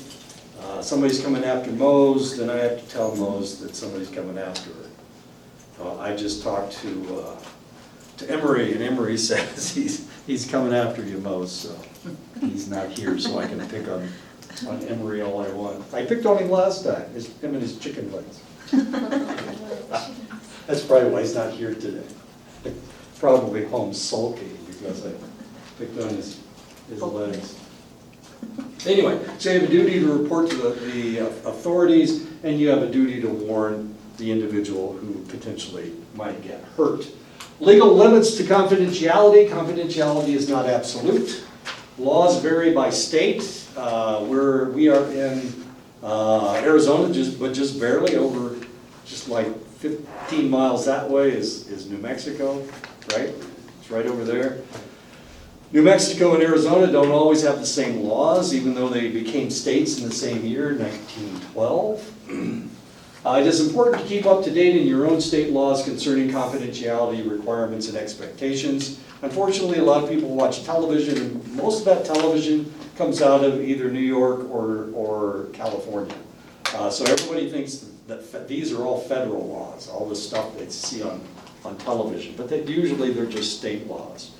somebody's coming after Mose, then I have to tell Mose that somebody's coming after her. I just talked to Emery, and Emery says he's coming after you, Mose, so he's not here, so I can pick on Emery all I want. I picked on him last time, him and his chicken legs. That's probably why he's not here today. Probably home sulking because I picked on his legs. Anyway, so you have a duty to report to the authorities, and you have a duty to warn the individual who potentially might get hurt. Legal limits to confidentiality. Confidentiality is not absolute. Laws vary by state. We are in Arizona, just barely over, just like 15 miles that way is New Mexico, right? It's right over there. New Mexico and Arizona don't always have the same laws, even though they became states in the same year, 1912. It is important to keep up to date in your own state laws concerning confidentiality requirements and expectations. Unfortunately, a lot of people watch television, and most of that television comes out of either New York or California. So everybody thinks these are all federal laws, all the stuff that you see on television, but usually they're just state laws.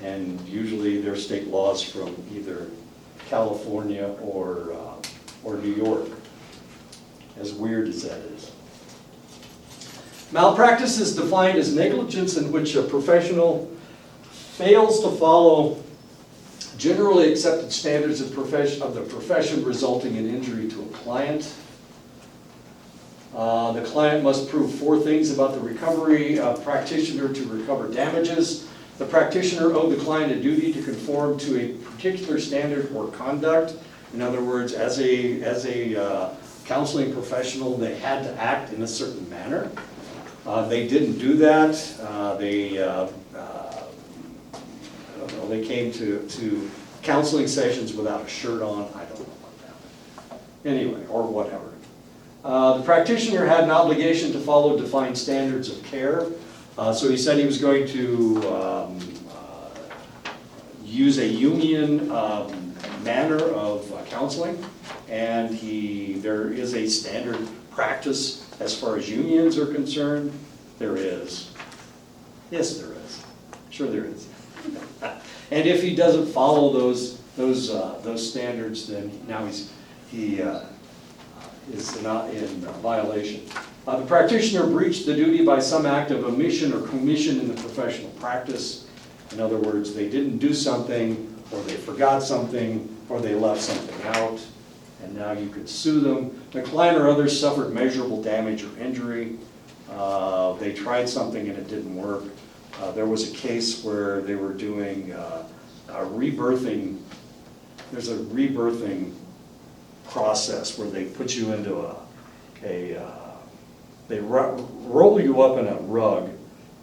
And usually they're state laws from either California or New York, as weird as that is. Malpractice is defined as negligence in which a professional fails to follow generally accepted standards of the profession resulting in injury to a client. The client must prove 4 things about the recovery practitioner to recover damages. The practitioner owed the client a duty to conform to a particular standard or conduct. In other words, as a counseling professional, they had to act in a certain manner. They didn't do that. I don't know, they came to counseling sessions without a shirt on. I don't know what that. Anyway, or whatever. The practitioner had an obligation to follow defined standards of care. So he said he was going to use a union manner of counseling, and there is a standard practice as far as unions are concerned. There is. Yes, there is. Sure there is. And if he doesn't follow those standards, then now he is not in violation. The practitioner breached the duty by some act of omission or commission in the professional practice. In other words, they didn't do something, or they forgot something, or they left something out, and now you could sue them. The client or others suffered measurable damage or injury. They tried something and it didn't work. There was a case where they were doing a rebirthing. There's a rebirthing process where they put you into they roll you up in a rug,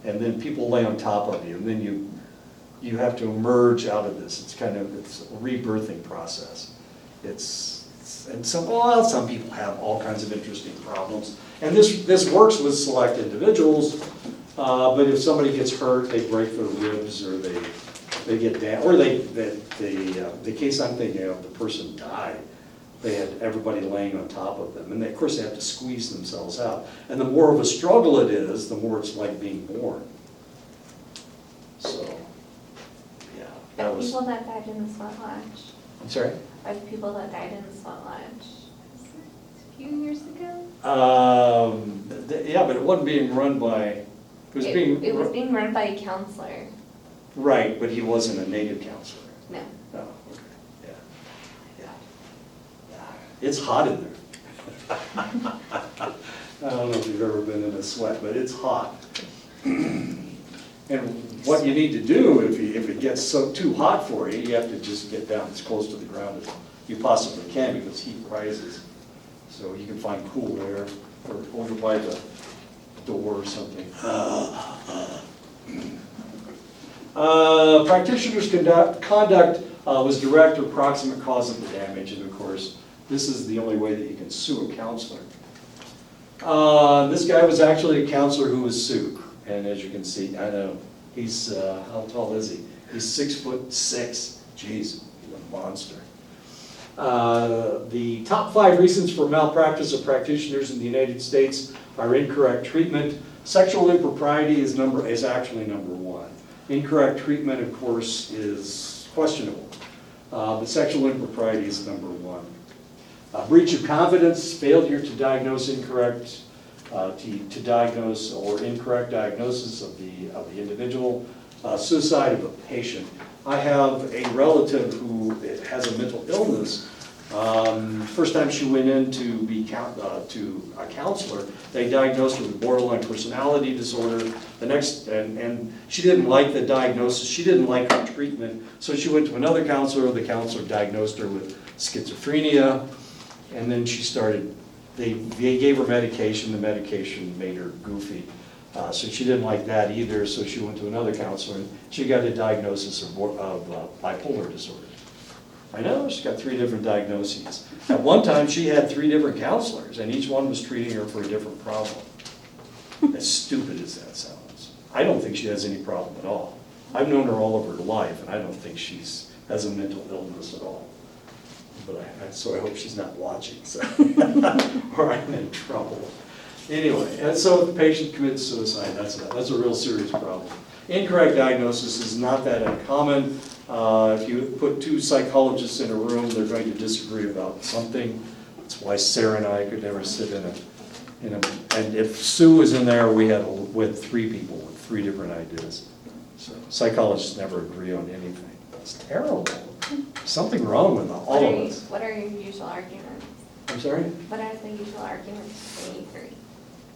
and then people lay on top of you, and then you have to emerge out of this. It's a rebirthing process. And some people have all kinds of interesting problems. And this works with select individuals, but if somebody gets hurt, they break their ribs, or they get down, or the case I'm thinking of, the person died. They had everybody laying on top of them, and of course they have to squeeze themselves out. And the more of a struggle it is, the more it's like being born. So, yeah, that was. People that died in the sweat lodge, I'm sorry. are the people that died in the sweat lodge a few years ago? Yeah, but it wasn't being run by. It was being run by a counselor. Right, but he wasn't a native counselor. No. Oh, okay, yeah. It's hot in there. I don't know if you've ever been in a sweat, but it's hot. And what you need to do, if it gets too hot for you, you have to just get down as close to the ground as you possibly can, because heat rises. So you can find cool air, or over by the door or something. Practitioner's conduct was direct or proximate cause of the damage, and of course, this is the only way that you can sue a counselor. This guy was actually a counselor who was sued, and as you can see, I know, he's, how tall is he? He's 6'6". Jeez, he's a monster. The top 5 reasons for malpractice of practitioners in the United States are incorrect treatment. Sexual impropriety is actually number 1. Incorrect treatment, of course, is questionable, but sexual impropriety is number 1. Breach of confidence, failure to diagnose incorrect, to diagnose or incorrect diagnosis of the individual. Suicide of a patient. I have a relative who has a mental illness. First time she went in to a counselor, they diagnosed her with borderline personality disorder. And she didn't like the diagnosis, she didn't like her treatment, so she went to another counselor. The counselor diagnosed her with schizophrenia, and then they gave her medication. The medication made her goofy. So she didn't like that either, so she went to another counselor, and she got a diagnosis of bipolar disorder. I know, she's got 3 different diagnoses. At one time, she had 3 different counselors, and each one was treating her for a different problem. As stupid as that sounds. I don't think she has any problem at all. I've known her all of her life, and I don't think she has a mental illness at all. but so I hope she's not watching, so, or I'm in trouble. Anyway, and so if the patient commits suicide, that's a real serious problem. Incorrect diagnosis is not that uncommon. If you put two psychologists in a room, they're going to disagree about something. That's why Sarah and I could never sit in a, and if Sue was in there, we had three people with three different ideas. So psychologists never agree on anything. That's terrible. Something wrong with all of us. What are your usual arguments? I'm sorry? What are the usual arguments between you three?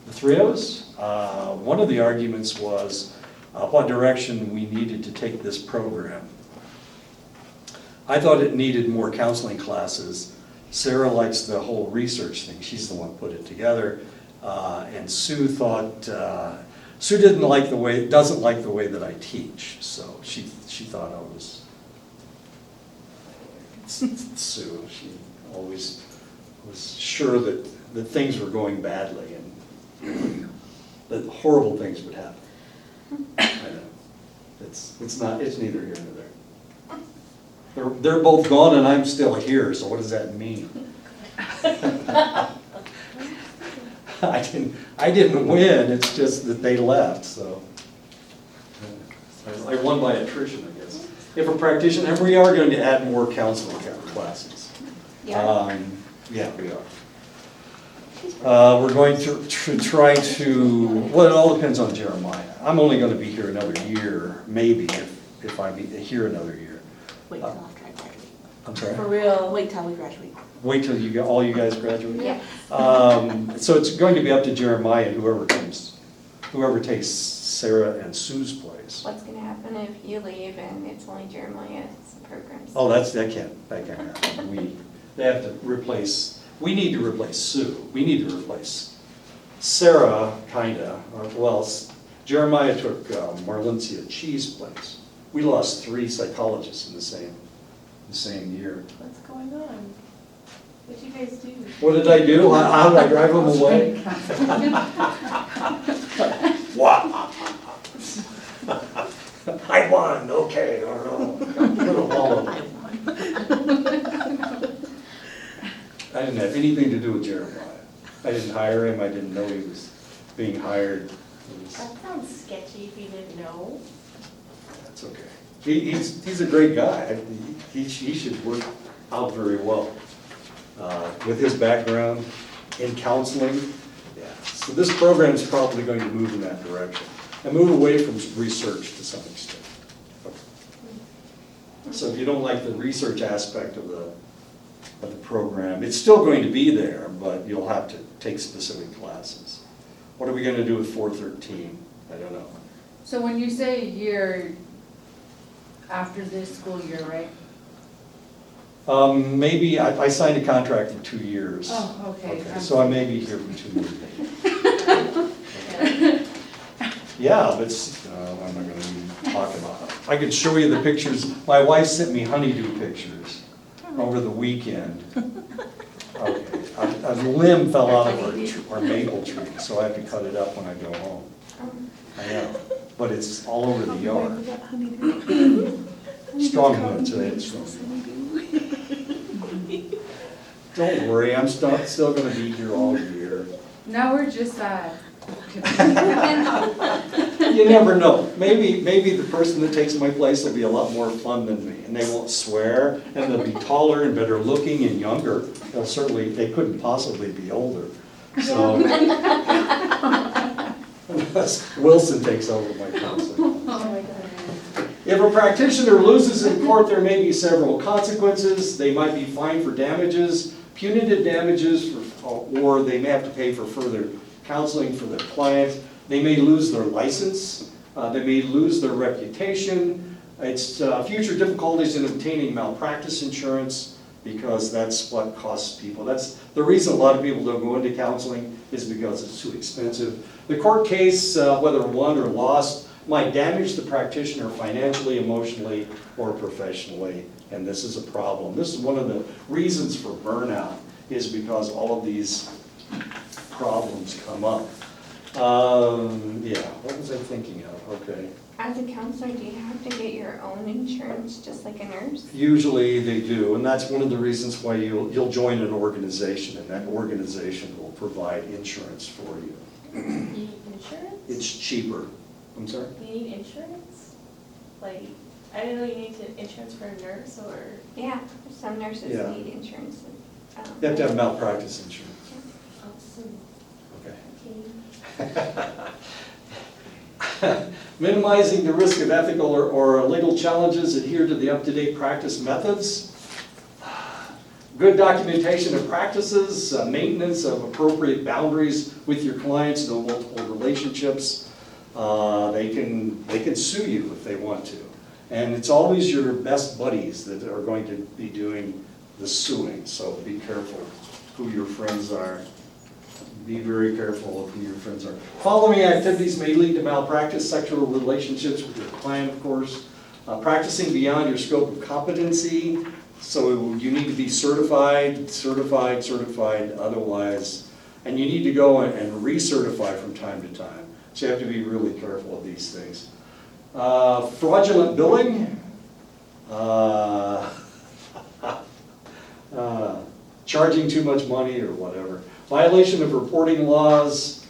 The three of us? One of the arguments was what direction we needed to take this program. I thought it needed more counseling classes. Sarah likes the whole research thing. She's the one who put it together. And Sue thought, Sue doesn't like the way that I teach. So she thought I was, Sue, she always was sure that things were going badly and that horrible things would happen. I know. It's neither here nor there. They're both gone and I'm still here, so what does that mean? I didn't win, it's just that they left, so. I won by attrition, I guess. If a practitioner, and we are going to add more counseling classes. Yeah. Yeah, we are. We're going to try to, well, it all depends on Jeremiah. I'm only going to be here another year, maybe, if I'm here another year. Wait till after I graduate. I'm sorry? For real. Wait till we graduate. Wait till all you guys graduate? Yeah. So it's going to be up to Jeremiah and whoever takes Sarah and Sue's place. What's gonna happen if you leave and it's only Jeremiah's programs? Oh, that can't happen. We need to replace Sue. We need to replace Sarah, kinda. Well, Jeremiah took Marlincia Chee's place. We lost 3 psychologists in the same year. What's going on? What'd you guys do? What did I do? How did I drive them away? Wow. I won, okay, or no. I didn't have anything to do with Jeremiah. I didn't hire him, I didn't know he was being hired. That sounds sketchy if you didn't know. That's okay. He's a great guy. He should work out very well. With his background in counseling, yeah. So this program is probably going to move in that direction and move away from research to some extent. Okay. So if you don't like the research aspect of the program, it's still going to be there, but you'll have to take specific classes. What are we going to do with 413? I don't know. So when you say a year after this school year, right? Maybe, I signed a contract for 2 years. Oh, okay. So I may be here for 2 more days. Yeah, but I'm not gonna even talk about it. I could show you the pictures. My wife sent me honeydew pictures over the weekend. Okay, a limb fell out of our maple tree, so I have to cut it up when I go home. I know, but it's all over the yard. Strong wind today, it's strong wind. Don't worry, I'm still gonna be here all year. Now we're just sad. You never know. Maybe the person that takes my place will be a lot more fun than me, and they won't swear, and they'll be taller and better looking and younger. They couldn't possibly be older. So, unless Wilson takes over my counseling. Oh my God. If a practitioner loses in court, there may be several consequences. They might be fined for damages, punitive damages, or they may have to pay for further counseling for their client. They may lose their license. They may lose their reputation. It's future difficulties in obtaining malpractice insurance, because that's what costs people. That's the reason a lot of people don't go into counseling, is because it's too expensive. The court case, whether won or lost, might damage the practitioner financially, emotionally, or professionally, and this is a problem. This is one of the reasons for burnout, is because all of these problems come up. Yeah, what was I thinking of? Okay. As a counselor, do you have to get your own insurance, just like a nurse? Usually they do, and that's one of the reasons why you'll join an organization, and that organization will provide insurance for you. You need insurance? It's cheaper. I'm sorry? You need insurance? Like, I didn't know you needed insurance for a nurse or. Yeah, some nurses Yeah. need insurance. You have to have malpractice insurance. Awesome. Okay. Okay. Minimizing the risk of ethical or legal challenges, adhere to the up-to-date practice methods. Good documentation of practices, maintenance of appropriate boundaries with your clients, no multiple relationships. They can sue you if they want to. And it's always your best buddies that are going to be doing the suing, so be careful who your friends are. Be very careful of who your friends are. Following activities may lead to malpractice, sexual relationships with your client, of course. Practicing beyond your scope of competency, so you need to be certified, otherwise, and you need to go and recertify from time to time. So you have to be really careful of these things. Fraudulent billing. Charging too much money or whatever. Violation of reporting laws,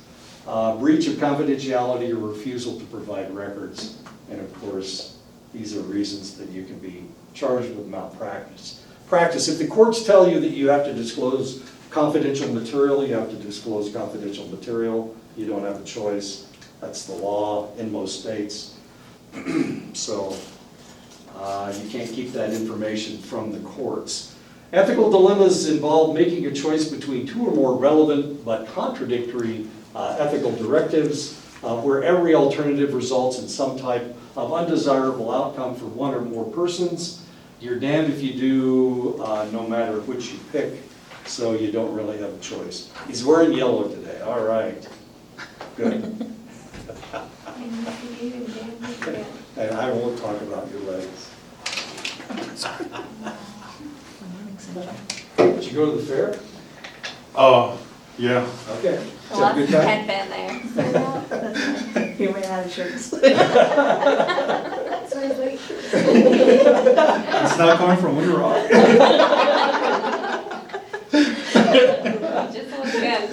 breach of confidentiality or refusal to provide records. And of course, these are reasons that you can be charged with malpractice. If the courts tell you that you have to disclose confidential material, you have to disclose confidential material. You don't have a choice. That's the law in most states. So you can't keep that information from the courts. Ethical dilemmas involve making a choice between two or more relevant but contradictory ethical directives, where every alternative results in some type of undesirable outcome for one or more persons. You're damned if you do, no matter which you pick, so you don't really have a choice. He's wearing yellow today, all right. Good. And if you do, then you do. And I won't talk about your legs. Did you go to the fair? Oh, yeah. Okay. The Did you have a last good time? headband there. You ran out of shirts. So I was like, It's not coming from Winter Rock. just look good.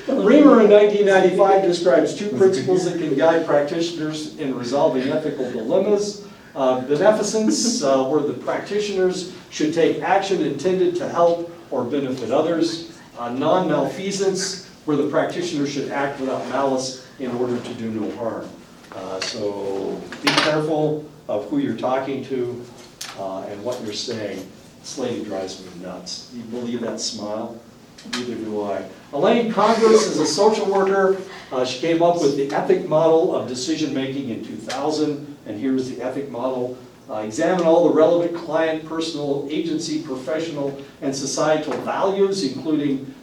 Reamer in 1995 describes two principles that can guide practitioners in resolving ethical dilemmas. Beneficence, where the practitioners should take action intended to help or benefit others. Non-malfeasance, where the practitioner should act without malice in order to do no harm. So be careful of who you're talking to and what you're saying. This lady drives me nuts. You believe that smile? Neither do I. Elaine Congress is a social worker. She came up with the ethic model of decision-making in 2000, and here's the ethic model. Examine all the relevant client, personal, agency, professional, and societal values, including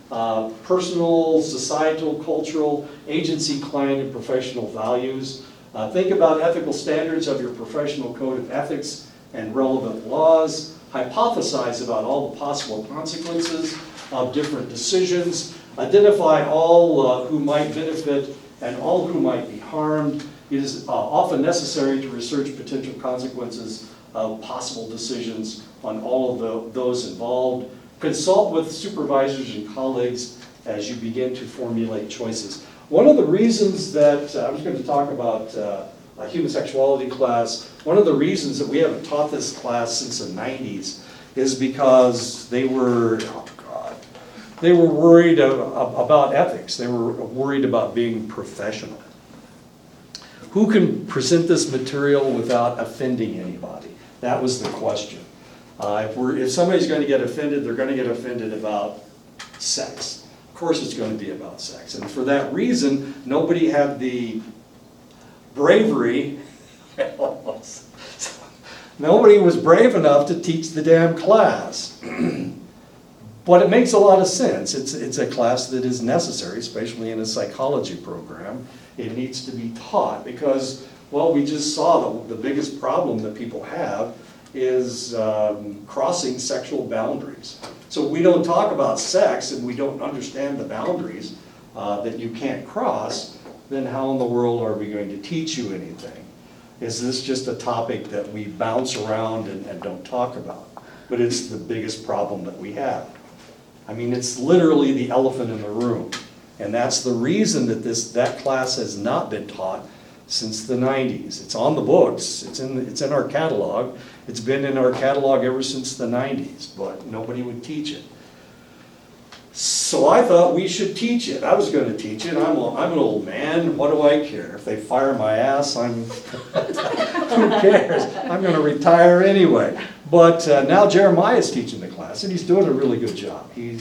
personal, societal, cultural, agency, client, and professional values. Think about ethical standards of your professional code of ethics and relevant laws. Hypothesize about all the possible consequences of different decisions. Identify all who might benefit and all who might be harmed. It is often necessary to research potential consequences of possible decisions on all of those involved. Consult with supervisors and colleagues as you begin to formulate choices. One of the reasons that, I was going to talk about a human sexuality class, one of the reasons that we haven't taught this class since the 90s is because they were, they were worried about ethics. They were worried about being professional. Who can present this material without offending anybody? That was the question. If somebody's going to get offended, they're going to get offended about sex. Of course it's going to be about sex. And for that reason, nobody had the bravery, nobody was brave enough to teach the damn class. But it makes a lot of sense. It's a class that is necessary, especially in a psychology program. It needs to be taught because, well, we just saw the biggest problem that people have is crossing sexual boundaries. So we don't talk about sex and we don't understand the boundaries. that you can't cross, then how in the world are we going to teach you anything? Is this just a topic that we bounce around and don't talk about? But it's the biggest problem that we have. I mean, it's literally the elephant in the room. And that's the reason that that class has not been taught since the 90s. It's on the books, it's in our catalog. It's been in our catalog ever since the 90s, but nobody would teach it. So I thought we should teach it. I was gonna teach it. I'm an old man, what do I care? If they fire my ass, who cares? I'm gonna retire anyway. But now Jeremiah's teaching the class, and he's doing a really good job. He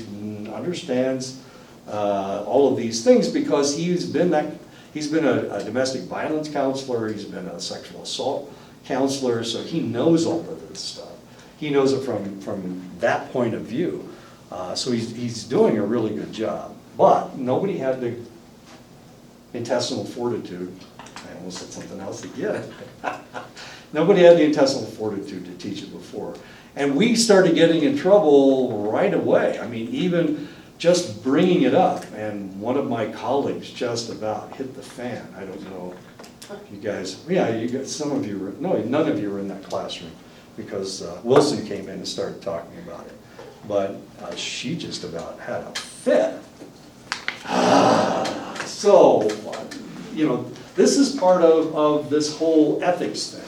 understands all of these things because he's been a domestic violence counselor, he's been a sexual assault counselor, so he knows all of this stuff. He knows it from that point of view. So he's doing a really good job. But nobody had the intestinal fortitude, I almost said something else again. Nobody had the intestinal fortitude to teach it before. And we started getting in trouble right away. I mean, even just bringing it up, and one of my colleagues just about hit the fan. I don't know, you guys, yeah, you guys, some of you were, no, none of you were in that classroom because Wilson came in and started talking about it. But she just about had a fit. So, you know, this is part of this whole ethics thing.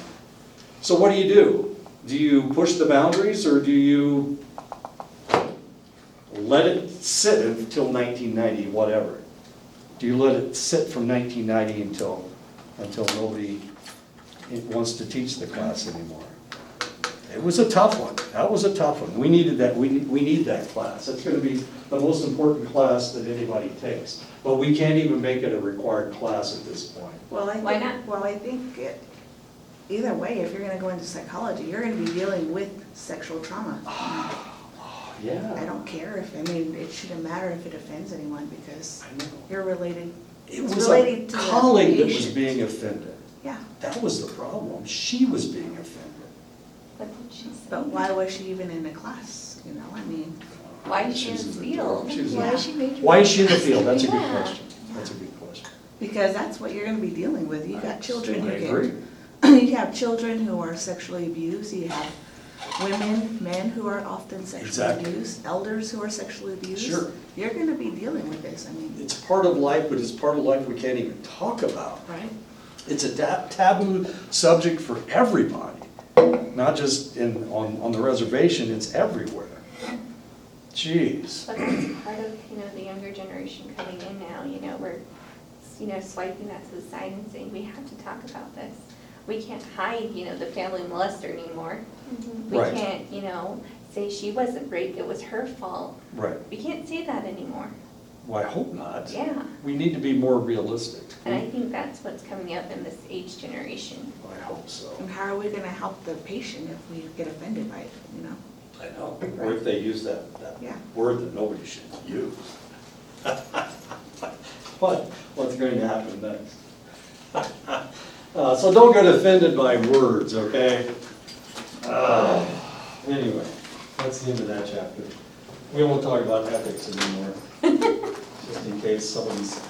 So what do? Do you push the boundaries, or do you let it sit until 1990, whatever? Do you let it sit from 1990 until nobody wants to teach the class anymore? It was a tough one. That was a tough one. We needed that. We need that class. It's going to be the most important class that anybody takes. But we can't even make it a required class at this point. Why not? Well, I think either way, if you're gonna go into psychology, you're gonna be dealing with sexual trauma. I Yeah, don't care it shouldn't matter if it offends anyone because I know. you're related. It It's was a related to the colleague that was patient. being offended. Yeah, That was the problem. She was being offended. What did she say? but why was she even in the class, you know, I mean, Why is she She in was the in the field? field. She was in Why the- is she making? Why is she in the field? That's a good Yeah. question. That's a good question. because that's what you're gonna be dealing with. You got children I who agree. you have children who are sexually abused, you have men who are often sexually Exactly. abused, elders who are sexually abused. Sure. You're gonna be dealing with this, I mean, It's part of life, but it's part of life we can't even talk about. right? It's a taboo subject for everybody, not just on the reservation, it's everywhere. Jeez. But that's part of, the younger generation coming in now, we're, swiping that to the side and saying, we have to talk about this. We can't hide, the family molester anymore. We Right. can't, say she wasn't raped, it was her fault. Right. We can't say that anymore. Well, I hope not. Yeah. We need to be more realistic. And I think that's what's coming up in this age generation. I hope so. And how are we gonna help the patient if we get offended by it, you know? I know. Or if they use that Yeah. word that nobody should use. What's going to happen next? So don't get offended by words, okay? Anyway, that's the end of that chapter. We won't talk about ethics anymore, just in case somebody's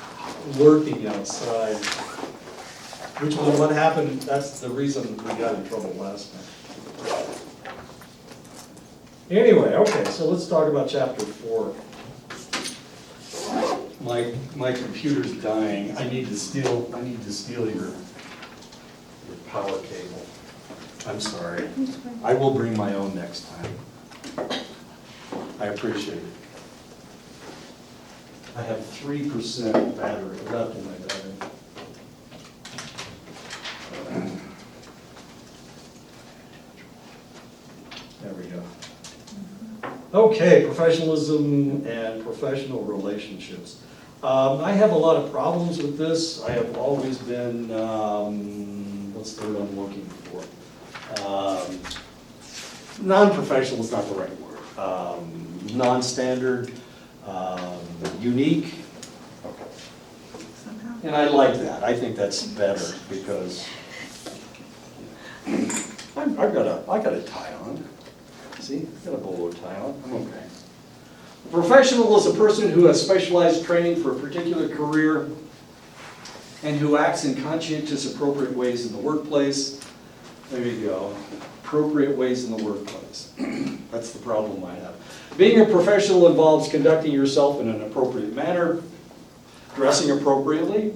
lurking outside. Which was what happened, that's the reason we got in trouble last time. Anyway, okay, so let's talk about chapter 4. My computer's dying. I need to steal your power cable. I'm sorry. I will bring my own next time. I appreciate it. I have 3% battery left in my battery. There we go. Okay, professionalism and professional relationships. I have a lot of problems with this. I have always been, what's the word I'm looking for? Non-professional is not the right word. Non-standard, unique. Somehow. And I like that. I think that's better because I got a tie on. See, I got a bolo tie on. I'm okay. A professional is a person who has specialized training for a particular career and who acts in conscientious, appropriate ways in the workplace. There you go, appropriate ways in the workplace. That's the problem I have. Being a professional involves conducting yourself in an appropriate manner, dressing appropriately,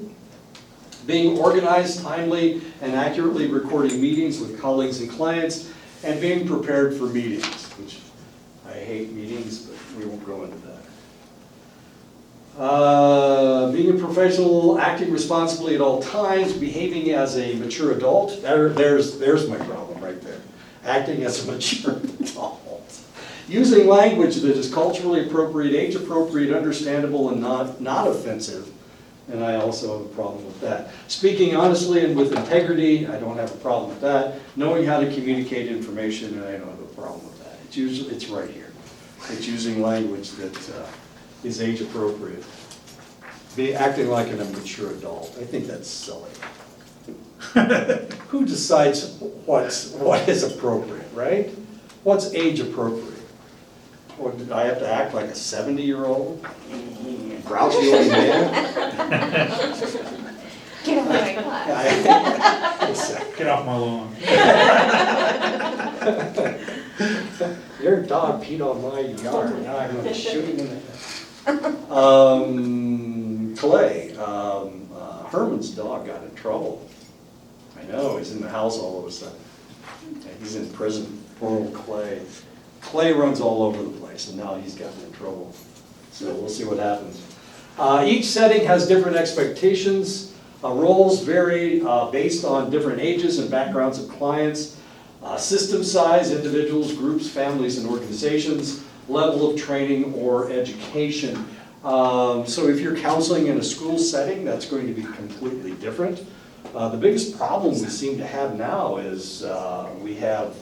being organized, timely, and accurately recording meetings with colleagues and clients, and being prepared for meetings, which I hate meetings, but we won't go into that. Being a professional, acting responsibly at all times, behaving as a mature adult. There's my problem right there. Acting as a mature adult. Using language that is culturally appropriate, age appropriate, understandable, and not offensive. And I also have a problem with that. Speaking honestly and with integrity, I don't have a problem with that. Knowing how to communicate information, I don't have a problem with that. It's right here. It's using language that is age appropriate. Acting like an immature adult. I think that's silly. Who decides what is appropriate, right? What's age appropriate? Or did I have to act like a 70-year-old? Grouchy old man? Get off my class. Get off my lawn. Your dog peed on my yard, now I'm gonna shoot him in the head. Clay, Herman's dog got in trouble. I know, he's in the house all of a sudden. He's in prison, poor old Clay. Clay runs all over the place, and now he's gotten in trouble. So we'll see what happens. Each setting has different expectations. Roles vary based on different ages and backgrounds of clients, system size, individuals, groups, families, and organizations, level of training or education. So if you're counseling in a school setting, that's going to be completely different. The biggest problem we seem to have now is we have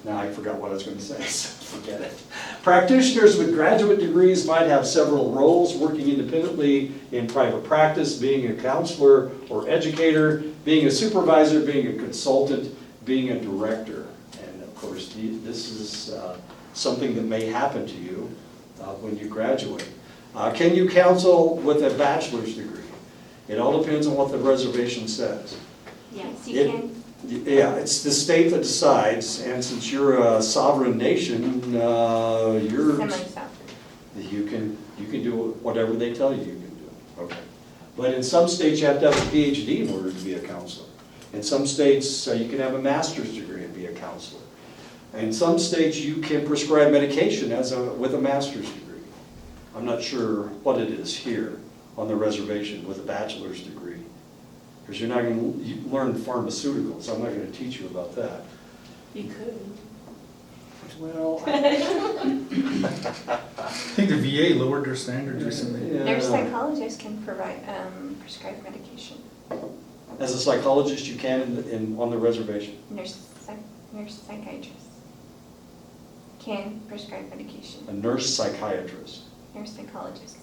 now I forgot what I was going to say, so forget it. Practitioners with graduate degrees might have several roles, working independently in private practice, being a counselor or educator, being a supervisor, being a consultant, being a director. And of course, this is something that may happen to you when you graduate. Can you counsel with a bachelor's degree? It all depends on what the reservation says. Yes, you can. Yeah, it's the state that decides, and since you're a sovereign nation, Semi-sovereign. you can do whatever they tell you you can do. Okay. But in some states, you have to have a PhD in order to be a counselor. In some states, you can have a master's degree and be a counselor. In some states, you can prescribe medication with a master's degree. I'm not sure what it is here on the reservation with a bachelor's degree. Because you're not going to learn pharmaceuticals. I'm not going to teach you about that. You could. Well, I think the VA lowered their standards recently. Nurse psychologists can provide, prescribe medication. As a psychologist, you can on the reservation. Nurse psychiatrists can prescribe medication. A nurse psychiatrist. Nurse psychologist.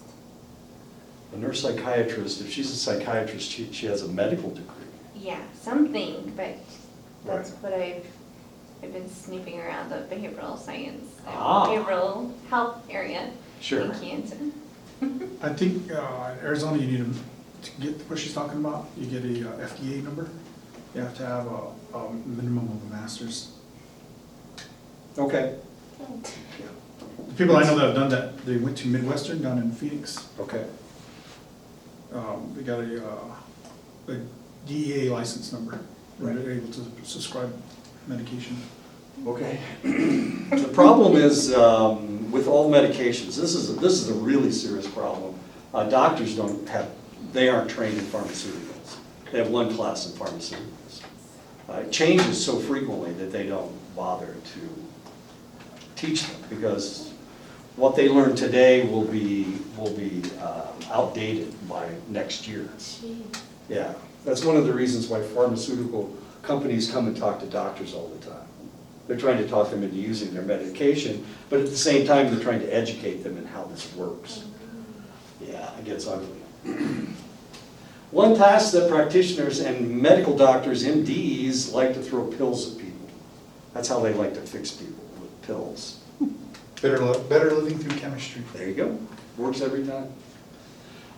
A nurse psychiatrist, if she's a psychiatrist, she has a medical degree. Yeah, something, but that's Right. what I've been snooping around the behavioral science, Ah. behavioral health area Sure. in Canton. I think in Arizona, you need to get what she's talking about, you get a FDA number. You have to have a minimum of a master's. Okay. The people I know that have done that, they went to Midwestern down in Phoenix. Okay. They got a DEA license number, and they're able to prescribe medication. Okay. The problem is with all medications, this is a really serious problem. Doctors they aren't trained in pharmaceuticals. They have one class in pharmaceuticals. It changes so frequently that they don't bother to teach them because what they learn today will be outdated by next year. Yeah, that's one of the reasons why pharmaceutical companies come and talk to doctors all the time. They're trying to talk them into using their medication, but at the same time, they're trying to educate them in how this works. Yeah, it gets ugly. One task that practitioners and medical doctors, MDs, like to throw pills at people. That's how they like to fix people, with pills. Better living through chemistry. There you go, works every time.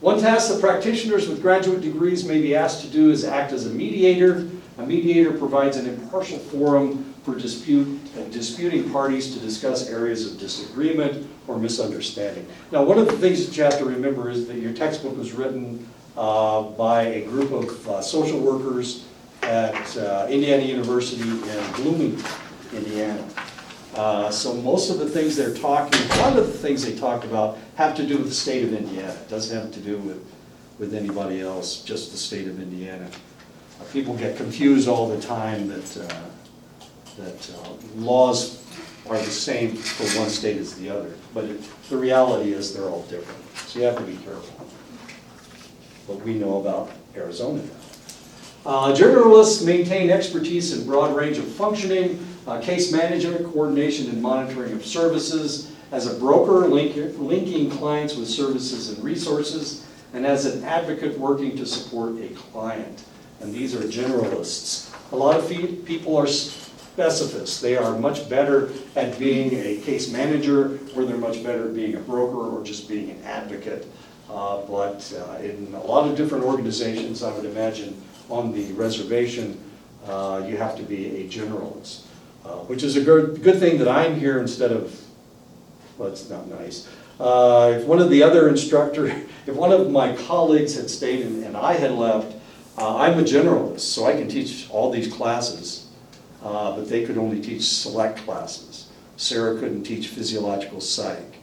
One task that practitioners with graduate degrees may be asked to do is act as a mediator. A mediator provides an impartial forum for disputing parties to discuss areas of disagreement or misunderstanding. Now, one of the things that you have to remember is that your textbook was written by a group of social workers at Indiana University in Bloomington, Indiana. So most of the things they're talking, a lot of the things they talked about have to do with the state of Indiana. It doesn't have to do with anybody else, just the state of Indiana. People get confused all the time that laws are the same for one state as the other, but the reality is they're all different, so you have to be careful. But we know about Arizona now. Generalists maintain expertise in broad range of functioning, case management, coordination, and monitoring of services, as a broker linking clients with services and resources, and as an advocate working to support a client. And these are generalists. A lot of people are specifists. They are much better at being a case manager, or they're much better at being a broker or just being an advocate. But in a lot of different organizations, I would imagine on the reservation, you have to be a generalist, which is a good thing that I'm here instead of, well, it's not nice. If one of the other instructors, if one of my colleagues had stayed and I had left, I'm a generalist, so I can teach all these classes, but they could only teach select classes. Sarah couldn't teach physiological psych,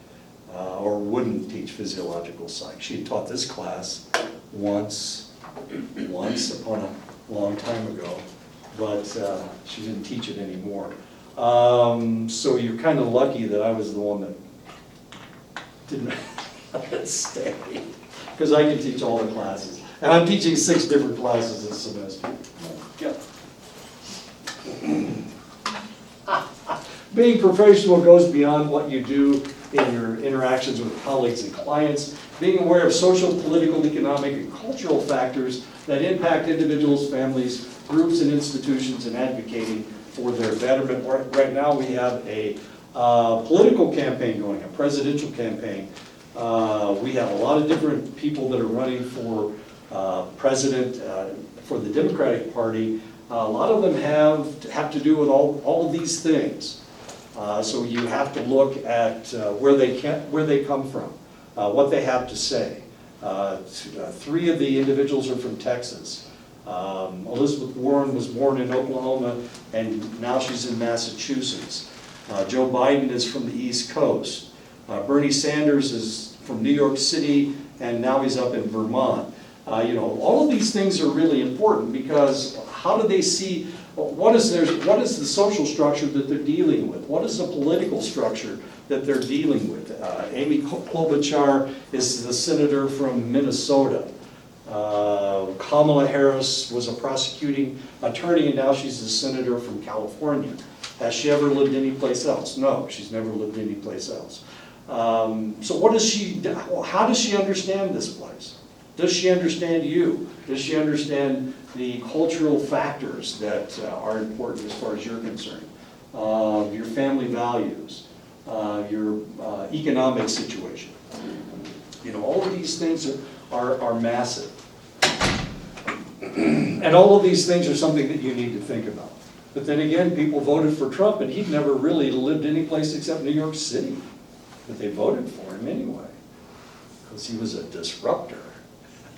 or wouldn't teach physiological psych. She taught this class once upon a long time ago, but she didn't teach it anymore. So you're kind of lucky that I was the one that didn't stay, because I can teach all the classes. And I'm teaching 6 different classes this semester. Being professional goes beyond what you do in your interactions with colleagues and clients. Being aware of social, political, economic, and cultural factors that impact individuals, families, groups, and institutions, and advocating for their betterment. Right now we have a political campaign going, a presidential campaign. We have a lot of different people that are running for president for the Democratic Party. A lot of them have to do with all of these things. So you have to look at where they come from, what they have to say. 3 of the individuals are from Texas. Elizabeth Warren was born in Oklahoma, and now she's in Massachusetts. Joe Biden is from the East Coast. Bernie Sanders is from New York City, and now he's up in Vermont. All of these things are really important, because how do they see, what is the social structure that they're dealing with? What is the political structure that they're dealing with? Amy Klobuchar is the senator from Minnesota. Kamala Harris was a prosecuting attorney, and now she's a senator from California. Has she ever lived anyplace else? No, she's never lived anyplace else. So what does she, how does she understand this place? Does she understand you? Does she understand the cultural factors that are important as far as you're concerned? Your family values, your economic situation. All of these things are massive. And all of these things are something that you need to think about. But then again, people voted for Trump, and he'd never really lived any place except New York City. But they voted for him anyway, because he was a disruptor.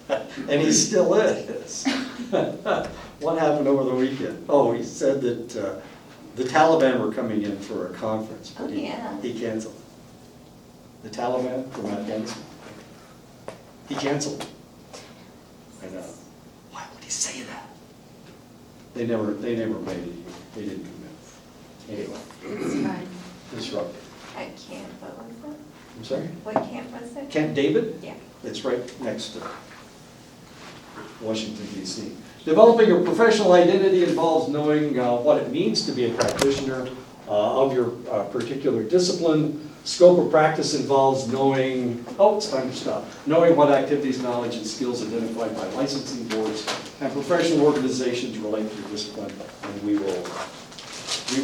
And he still is. What happened over the weekend? Oh, he said that the Taliban were coming in for a conference, but he canceled. The Taliban from Afghanistan. He canceled. I know. Why would he say that? They never made it. They didn't commit. Anyway, It's fine. disruptor. At camp, what was it? I'm sorry? What camp was it? Camp David? Yeah. It's right next to Washington, D.C. Developing a professional identity involves knowing what it means to be a practitioner of your particular discipline. Scope of practice involves knowing, it's time to stop, knowing what activities, knowledge, and skills identified by licensing boards and professional organizations relate to your discipline. And we will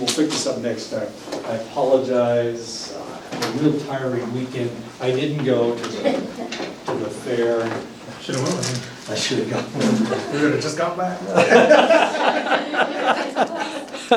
pick this up next time. I apologize. a real tiring weekend. I didn't go to the fair. Should've went with him. I should have gone. We would've just got back.